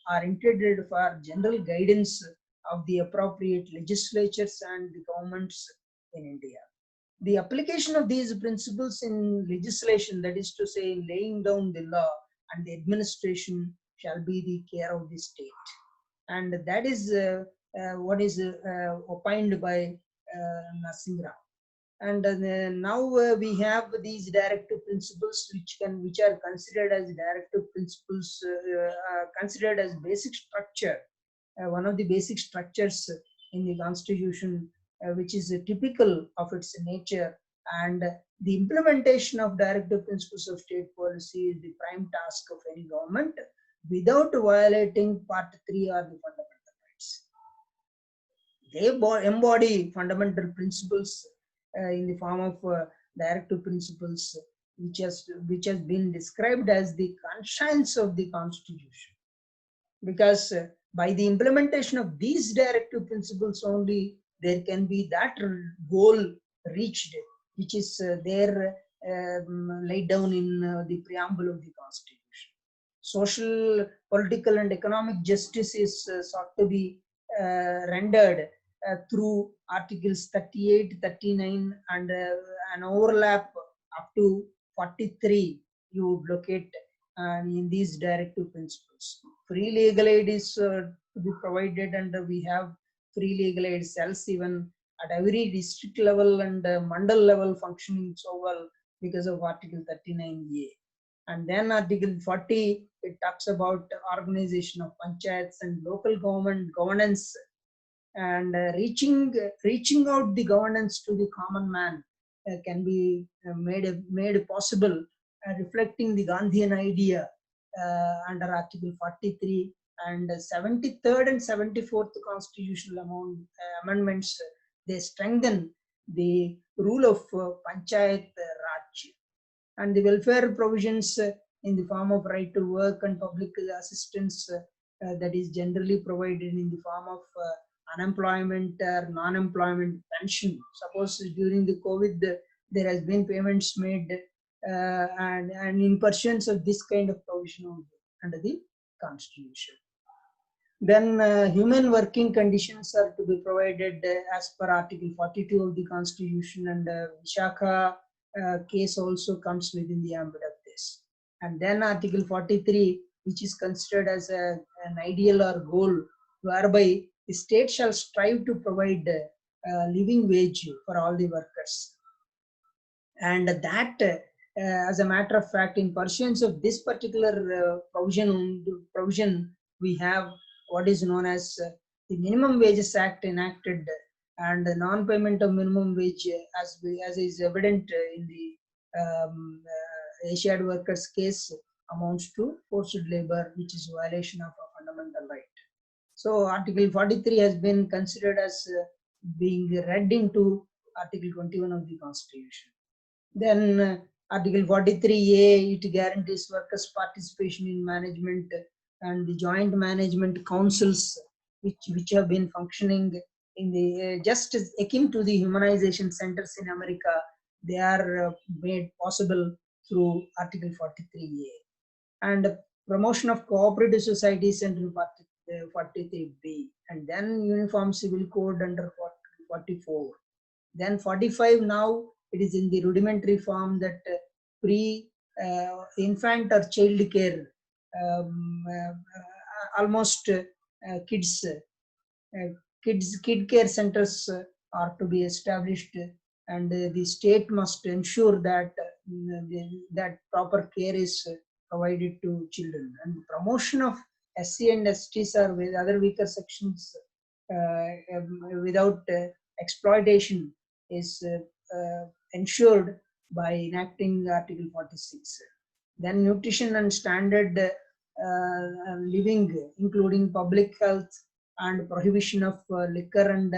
S3: are intended for general guidance of the appropriate legislatures and the governments in India. The application of these principles in legislation, that is to say, in laying down the law and the administration, shall be the care of the state. And that is what is opined by Singh Rao. And now we have these directive principles, which are considered as directive principles, considered as basic structure. One of the basic structures in the Constitution, which is typical of its nature, and the implementation of directive principles of state policy is the prime task of any government, without violating Part 3 or the fundamental rights. They embody fundamental principles in the form of directive principles, which has been described as the conscience of the Constitution. Because by the implementation of these directive principles only, there can be that goal reached, which is there laid down in the preamble of the Constitution. Social, political, and economic justice is sought to be rendered through Articles 38, 39, and an overlap up to 43 you would locate in these directive principles. Free legal aid is to be provided, and we have free legal aid cells even at every district level and mandal level functioning so well because of Article 39A. And then Article 40, it talks about organization of panchayats and local government governance, and reaching out the governance to the common man can be made possible, reflecting the Gandhian idea under Article 43, and 73rd and 74th constitutional amendments. They strengthen the rule of Panchayat Raj, and the welfare provisions in the form of right to work and public assistance that is generally provided in the form of unemployment or non-employment pension. Suppose during the COVID there has been payments made and in pursuance of this kind of provision under the constitution. Then human working conditions are to be provided as per Article 42 of the constitution, and Vishakha case also comes within the ambit of this. And then Article 43, which is considered as an ideal or goal, whereby the state shall strive to provide living wage for all the workers. And that, as a matter of fact, in pursuance of this particular provision, we have what is known as the Minimum Wages Act enacted, and the non-payment of minimum wage, as is evident in the Asiad workers case, amounts to forced labor, which is violation of a fundamental right. So Article 43 has been considered as being read into Article 21 of the Constitution. Then Article 43A, it guarantees workers' participation in management, and the joint management councils which have been functioning in the just as akin to the humanization centers in America, they are made possible through Article 43A. And promotion of cooperative societies under 43B, and then Uniform Civil Code under 44. Then 45, now it is in the rudimentary form that infant or child care, almost kid care centers are to be established, and the state must ensure that that proper care is provided to children. And promotion of SC and STs or with other weaker sections without exploitation is ensured by enacting Article 46. Then nutrition and standard living, including public health and prohibition of liquor and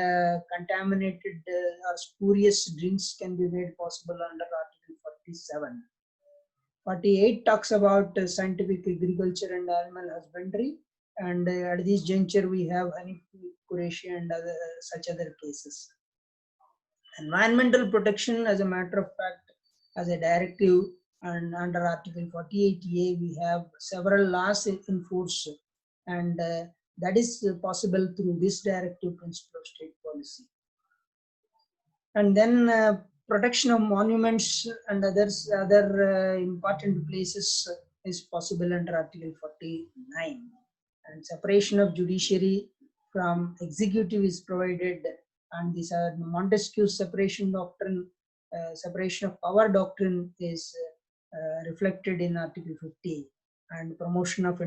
S3: contaminated or spurious drinks, can be made possible under Article 47. 48 talks about scientific agriculture and animal husbandry, and at this juncture we have honey curation and such other cases. Environmental protection, as a matter of fact, as a directive, and under Article 48A we have several laws in force, and that is possible through this directive principle of state policy. And then protection of monuments and other important places is possible under Article 49. And separation of judiciary from executive is provided, and this Montesquieu separation doctrine, separation of power doctrine is reflected in Article 50, and promotion of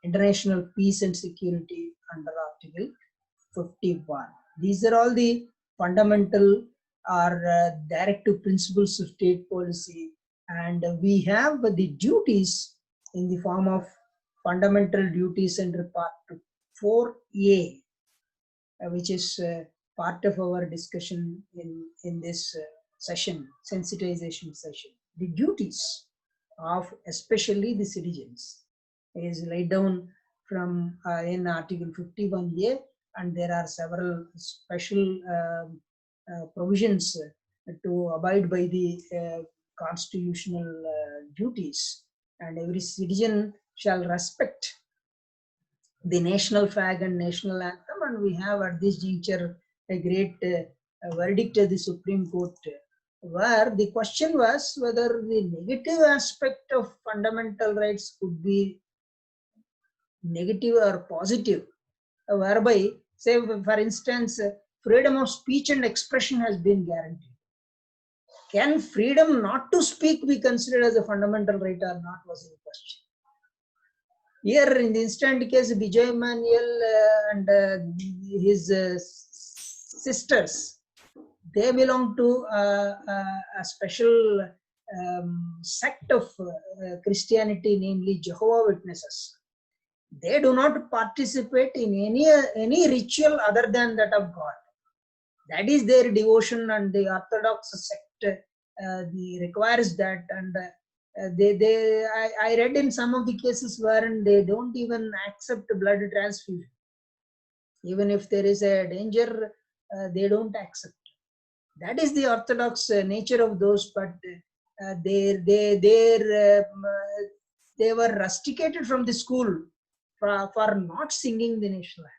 S3: international peace and security under Article 51. These are all the fundamental or directive principles of state policy, and we have the duties in the form of fundamental duties under Part 4A, which is part of our discussion in this session, sensitization session. The duties of especially the citizens is laid down from in Article 51A, and there are several special provisions to abide by the constitutional duties, and every citizen shall respect the national flag and national anthem. And we have at this juncture a great verdict of the Supreme Court, where the question was whether the negative aspect of fundamental rights could be negative or positive, whereby, say for instance, freedom of speech and expression has been guaranteed. Can freedom not to speak be considered as a fundamental right or not was in question. Here in the instant case, Vijay Manuel and his sisters, they belong to a special sect of Christianity, namely Jehovah Witnesses. They do not participate in any ritual other than that of God. That is their devotion, and the Orthodox sect requires that. And I read in some of the cases wherein they don't even accept blood transfusion. Even if there is a danger, they don't accept. That is the Orthodox nature of those, but they were rusticated from the school for not singing the national anthem.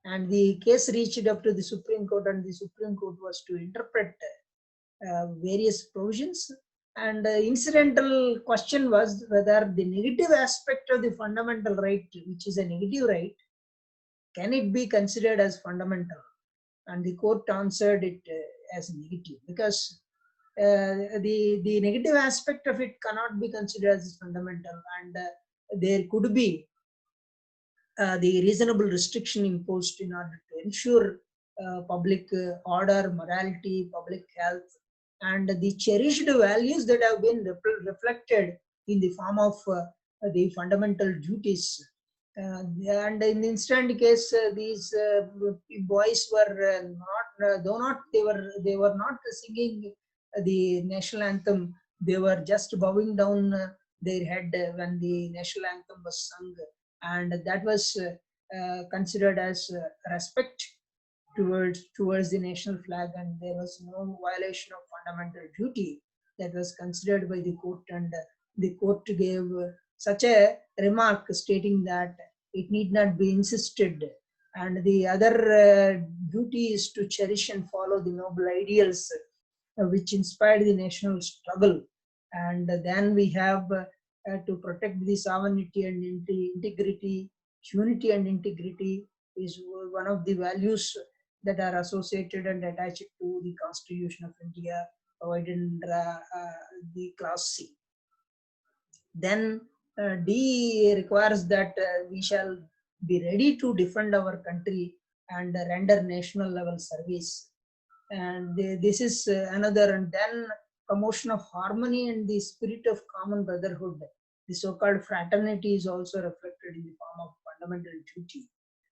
S3: And the case reached up to the Supreme Court, and the Supreme Court was to interpret various provisions. And the incidental question was whether the negative aspect of the fundamental right, which is a negative right, can it be considered as fundamental? And the court answered it as negative, because the negative aspect of it cannot be considered as fundamental, and there could be the reasonable restriction imposed in order to ensure public order, morality, public health, and the cherished values that have been reflected in the form of the fundamental duties. And in the instant case, these boys were they were not singing the national anthem. They were just bowing down their head when the national anthem was sung, and that was considered as respect towards the national flag, and there was no violation of fundamental duty that was considered by the court. And the court gave such a remark stating that it need not be insisted, and the other duty is to cherish and follow the noble ideals which inspired the national struggle. And then we have to protect the sovereignty and integrity. Unity and integrity is one of the values that are associated and attached to the Constitution of India, provided under the clause C. Then D requires that we shall be ready to defend our country and render national level service. And this is another. And then promotion of harmony and the spirit of common brotherhood. The so-called fraternity is also reflected in the form of fundamental duty.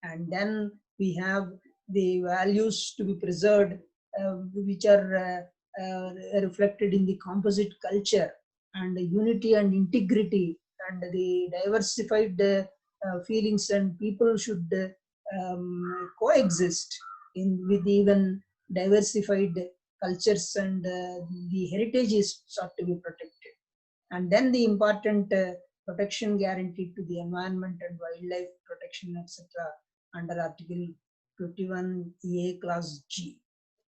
S3: And then we have the values to be preserved, which are reflected in the composite culture, and unity and integrity, and the diversified feelings, and people should coexist with even diversified cultures, and the heritage is sought to be protected. And then the important protection guaranteed to the environment and wildlife protection, etc., under Article 51A Clause G.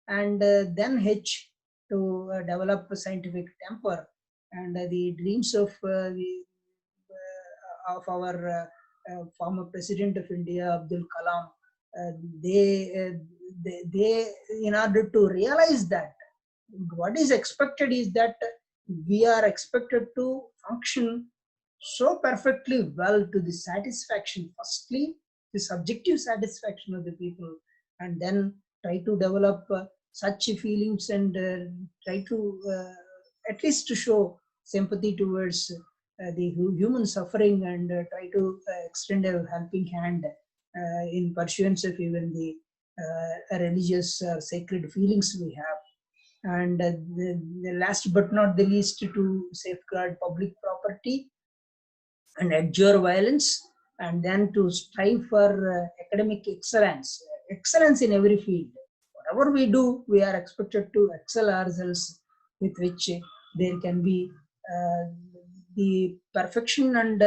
S3: And then H, to develop a scientific temper, and the dreams of our former President of India, Abdul Kalam. They in order to realize that what is expected is that we are expected to function so perfectly well to the satisfaction, firstly the subjective satisfaction of the people, and then try to develop such feelings, and try to at least to show sympathy towards the human suffering, and try to extend a helping hand in pursuance of even the religious sacred feelings we have. And the last but not the least, to safeguard public property and adjure violence, and then to strive for academic excellence in every field. Whatever we do, we are expected to excel ourselves, with which there can be the perfection and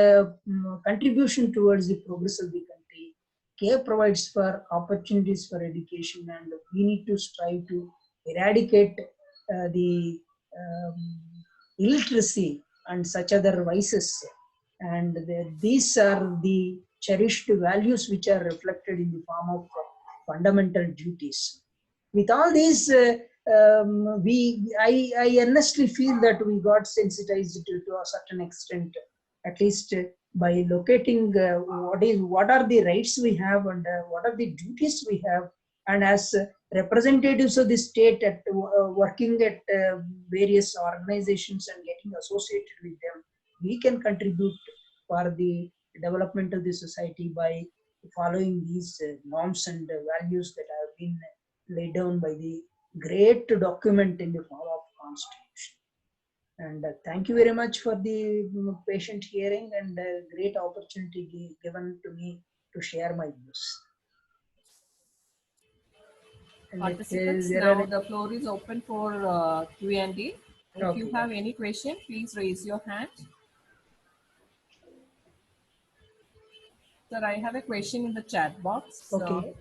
S3: contribution towards the progress of the country. Care provides for opportunities for education, and we need to strive to eradicate the illiteracy and such other vices. And these are the cherished values which are reflected in the form of fundamental duties. With all these, I earnestly feel that we got sensitized to a certain extent, at least by locating what are the rights we have and what are the duties we have, and as representatives of the state at working at various organizations and getting associated with them, we can contribute for the development of the society by following these norms and values that have been laid down by the great document in the form of constitution. And thank you very much for the patient hearing and great opportunity given to me to share my views. And
S1: Participants,
S3: there
S1: now
S3: are,
S1: the floor is open for Q&A. If you
S3: okay.
S1: have any question, please raise your hand. Sir, I have a question in the chat box.
S3: Okay.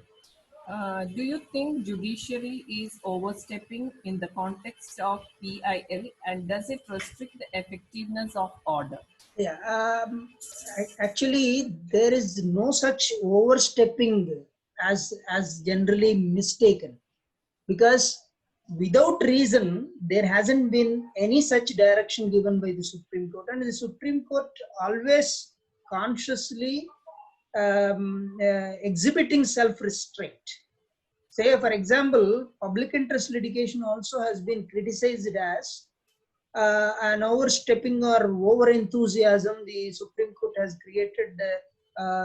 S1: Do you think judiciary is overstepping in the context of PIL, and does it restrict the effectiveness of order?
S3: Yeah, actually, there is no such overstepping as generally mistaken, because without reason there hasn't been any such direction given by the Supreme Court, and the Supreme Court always consciously exhibiting self-restraint. Say, for example, public interest litigation also has been criticized as an overstepping or over enthusiasm. The Supreme Court has created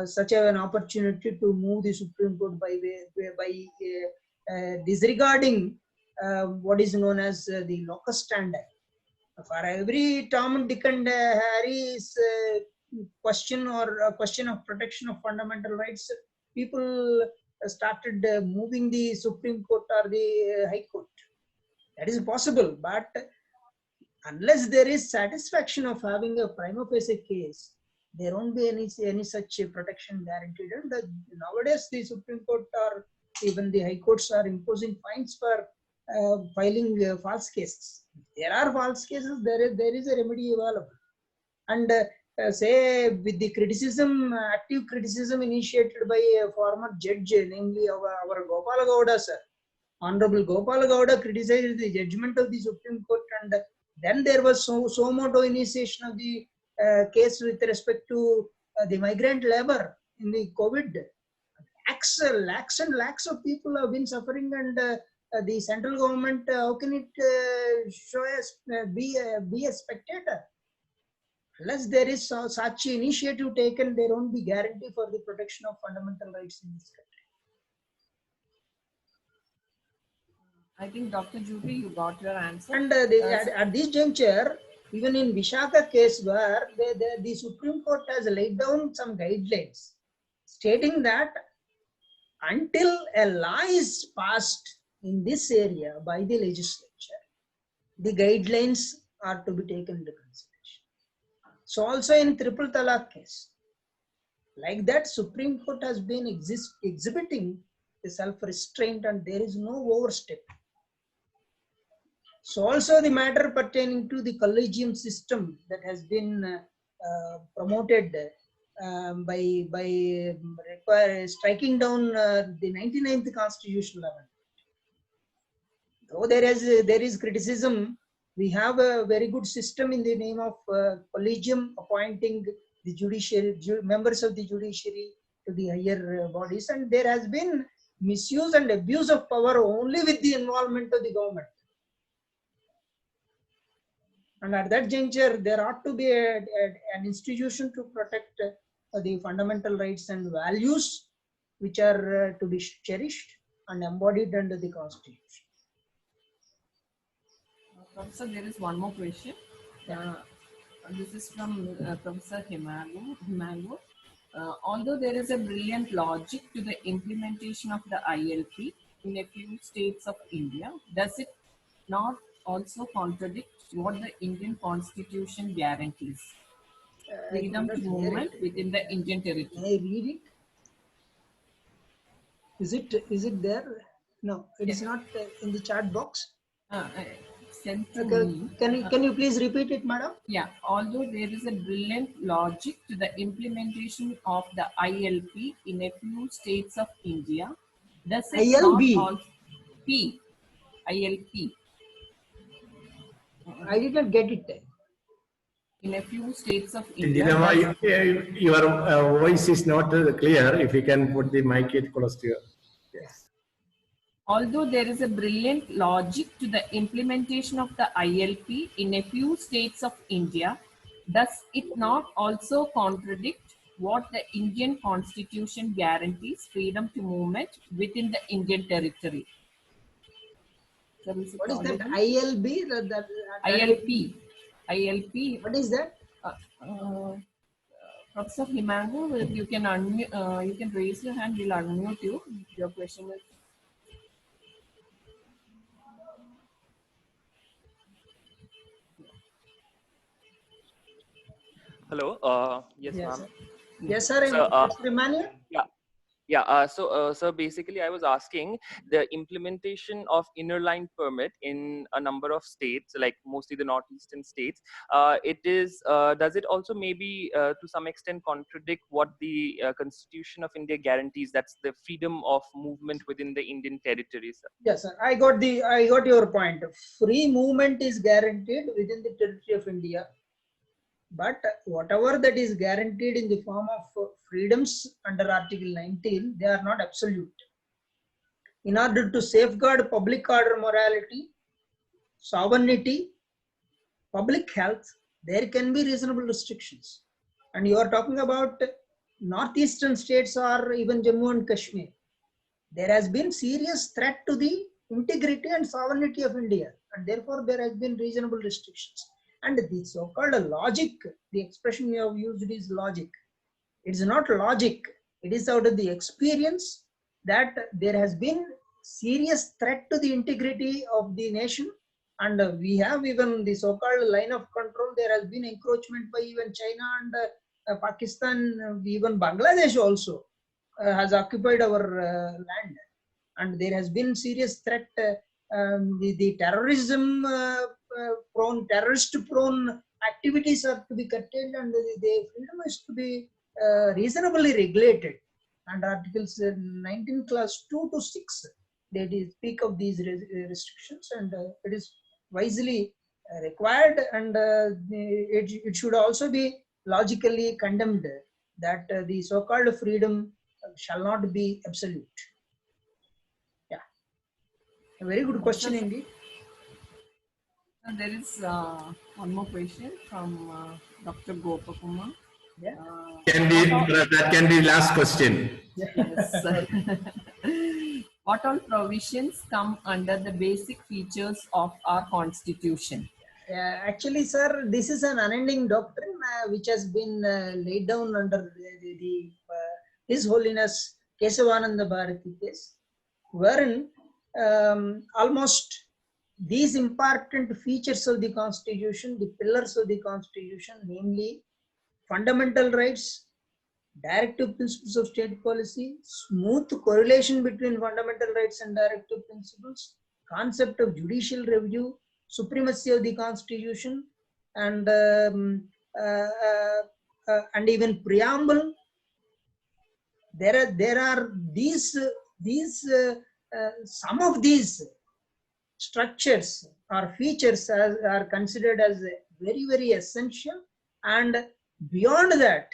S3: such an opportunity to move the Supreme Court by disregarding what is known as the locus standi. For every Tom and Dick and Harry's question or a question of protection of fundamental rights, people started moving the Supreme Court or the High Court. That is possible, but unless there is satisfaction of having a prima facie case, there won't be any such protection guaranteed. And nowadays, the Supreme Court or even the High Courts are imposing fines for filing false cases. If there are false cases, there is a remedy available. And say, with the criticism, active criticism initiated by a former judge, namely our Gopala Gowda sir, Honorable Gopala Gowda criticized the judgment of the Supreme Court, and then there was so moto initiation of the case with respect to the migrant labor in the COVID. Lakhs and lakhs of people have been suffering, and the central government, how can it show us be a spectator? Unless there is such initiative taken, there won't be guarantee for the protection of fundamental rights in this country.
S1: I think Dr. Juby, you got your answer.
S3: And at this juncture, even in Vishaka case, where the Supreme Court has laid down some guidelines stating that until a law is passed in this area by the legislature, the guidelines are to be taken into consideration. So also in Triple Talaq case, like that, Supreme Court has been exhibiting the self-restraint, and there is no overstep. So also the matter pertaining to the collegium system that has been promoted by striking down the 99th constitutional amendment. Though there is criticism, we have a very good system in the name of collegium appointing the judiciary members of the judiciary to the higher bodies, and there has been misuse and abuse of power only with the involvement of the government. And at that juncture, there ought to be an institution to protect the fundamental rights and values which are to be cherished and embodied under the Constitution.
S1: Professor, there is one more question. This is from Professor Himangu. Although there is a brilliant logic to the implementation of the ILP in a few states of India, does it not also contradict what the Indian Constitution guarantees? Freedom to movement within the Indian territory.
S3: Can I read it? Is it there? No, it is not in the chat box.
S1: Sent to me.
S3: Can you please repeat it, madam?
S1: Yeah, although there is a brilliant logic to the implementation of the ILP in a few states of India, Does it
S3: ILB?
S1: not also P? ILP.
S3: I did not get it.
S1: In a few states of India.
S2: Indira, your voice is not clear. If you can put the mic it close to your. Yes.
S1: Although there is a brilliant logic to the implementation of the ILP in a few states of India, does it not also contradict what the Indian Constitution guarantees freedom to movement within the Indian territory? Sir, is it
S3: What is that
S1: audible?
S3: ILB?
S1: ILP. ILP.
S3: What is that?
S1: Professor Himangu, if you can unmute, you can raise your hand. We'll unmute you. Your question is.
S4: Hello. Yes,
S3: Yes,
S4: ma'am.
S3: sir. Yes, sir.
S4: So,
S3: Mr. Emmanuel?
S4: Yeah. So basically, I was asking the implementation of inner line permit in a number of states, like mostly the northeastern states. Does it also maybe to some extent contradict what the Constitution of India guarantees? That's the freedom of movement within the Indian territories.
S3: Yes, sir. I got your point. Free movement is guaranteed within the territory of India, but whatever that is guaranteed in the form of freedoms under Article 19, they are not absolute. In order to safeguard public order, morality, sovereignty, public health, there can be reasonable restrictions. And you are talking about northeastern states or even Jammu and Kashmir. There has been serious threat to the integrity and sovereignty of India, and therefore there has been reasonable restrictions. And the so-called logic, the expression you have used is logic. It is not logic. It is out of the experience that there has been serious threat to the integrity of the nation, and we have even the so-called line of control. There has been encroachment by even China and Pakistan, even Bangladesh also has occupied our land, and there has been serious threat. The terrorism terrorist prone activities are to be curtailed, and the freedom is to be reasonably regulated. And articles 19 clause 2 to 6, they speak of these restrictions, and it is wisely required, and it should also be logically condemned that the so-called freedom shall not be absolute. Yeah, a very good question indeed.
S1: There is one more question from Dr. Gopakumar.
S3: Yeah.
S2: That can be last question.
S1: Yes. What all provisions come under the basic features of our constitution?
S3: Actually, sir, this is an unending doctrine which has been laid down under His Holiness Kesavananda Bharati case, wherein almost these important features of the constitution, the pillars of the constitution, namely fundamental rights, directive principles of state policy, smooth correlation between fundamental rights and directive principles, concept of judicial review, supremacy of the constitution, and even preamble. There are these some of these structures or features are considered as very, very essential, and beyond that,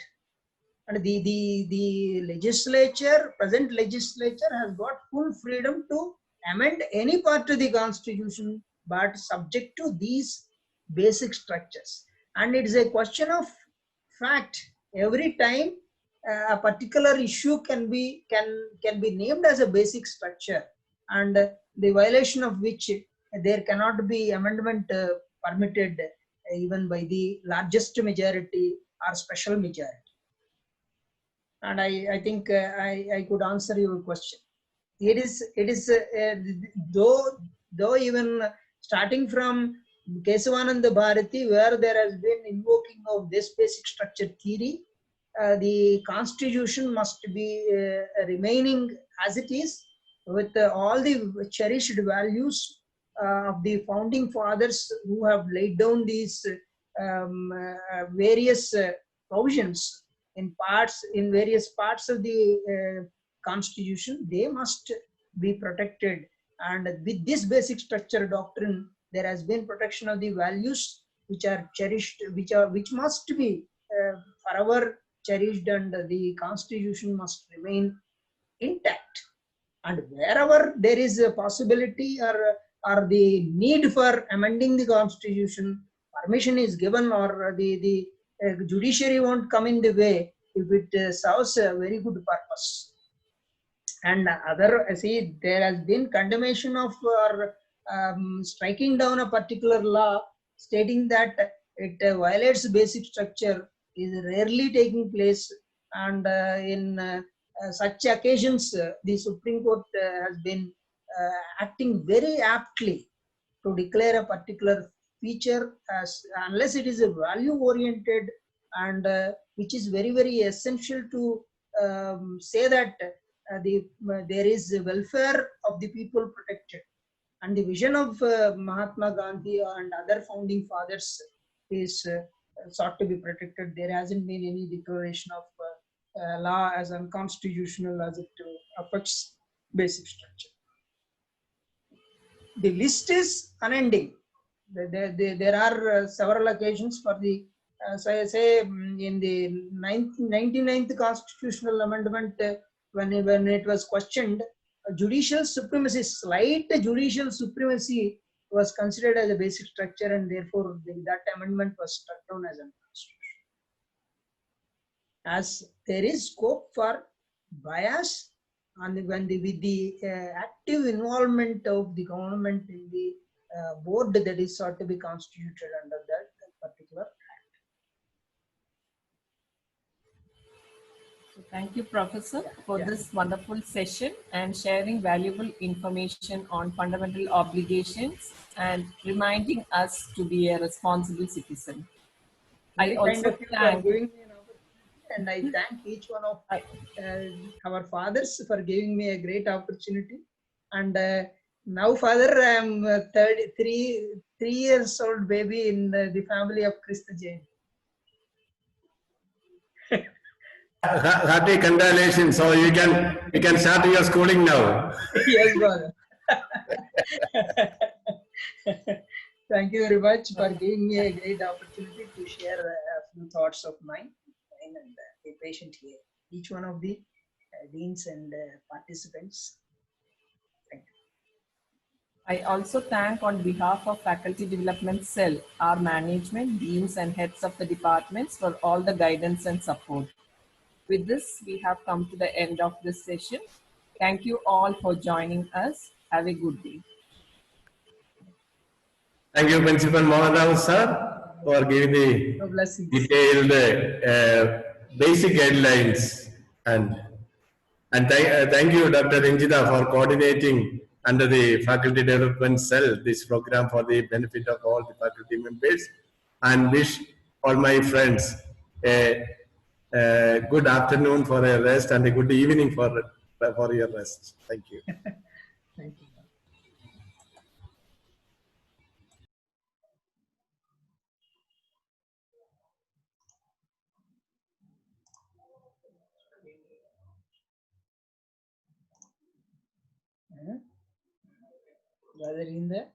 S3: and the legislature, present legislature, has got full freedom to amend any part of the constitution, but subject to these basic structures. And it is a question of fact. Every time a particular issue can be named as a basic structure, and the violation of which there cannot be amendment permitted even by the largest majority or special majority. And I think I could answer your question. It is though even starting from Kesavananda Bharati, where there has been invoking of this basic structure theory, the constitution must be remaining as it is, with all the cherished values of the founding fathers who have laid down these various provisions in various parts of the constitution. They must be protected. And with this basic structure doctrine, there has been protection of the values which are cherished, which must be forever cherished, and the constitution must remain intact. And wherever there is a possibility or the need for amending the constitution, permission is given, or the judiciary won't come in the way if it serves a very good purpose. And see, there has been condemnation of or striking down a particular law stating that it violates basic structure is rarely taking place. And in such occasions, the Supreme Court has been acting very aptly to declare a particular feature as, unless it is a value oriented, and which is very, very essential to say that there is the welfare of the people protected. And the vision of Mahatma Gandhi and other founding fathers is sought to be protected. There hasn't been any declaration of law as unconstitutional as it affects basic structure. The list is unending. There are several occasions for the, say in the 99th constitutional amendment, when it was questioned, judicial supremacy, slight judicial supremacy was considered as a basic structure, and therefore that amendment was struck down as unconstitutional. As there is scope for bias, and when with the active involvement of the government in the board that is sought to be constituted under that particular act.
S1: So thank you, Professor, for this wonderful session and sharing valuable information on fundamental obligations and reminding us to be a responsible citizen. I also thank
S3: giving me an opportunity, and I thank each one of our fathers for giving me a great opportunity. And now, Father, I am 3 years old baby in the family of Krista Jain.
S2: Happy congratulations. So you can start your schooling now.
S3: Yes, Father. Thank you very much for giving me a great opportunity to share a few thoughts of mine and be patient here. Each one of the deans and participants. Thank you.
S1: I also thank on behalf of Faculty Development Cell, our management, deans and heads of the departments for all the guidance and support. With this, we have come to the end of this session. Thank you all for joining us. Have a good day.
S2: Thank you, Principal Mohanrao sir, for giving the detailed basic guidelines, and thank you, Dr. Ranjita, for coordinating under the Faculty Development Cell this program for the benefit of all the faculty members, and wish all my friends a good afternoon for a rest and a good evening for your rest. Thank you.
S3: Thank you. Whether in the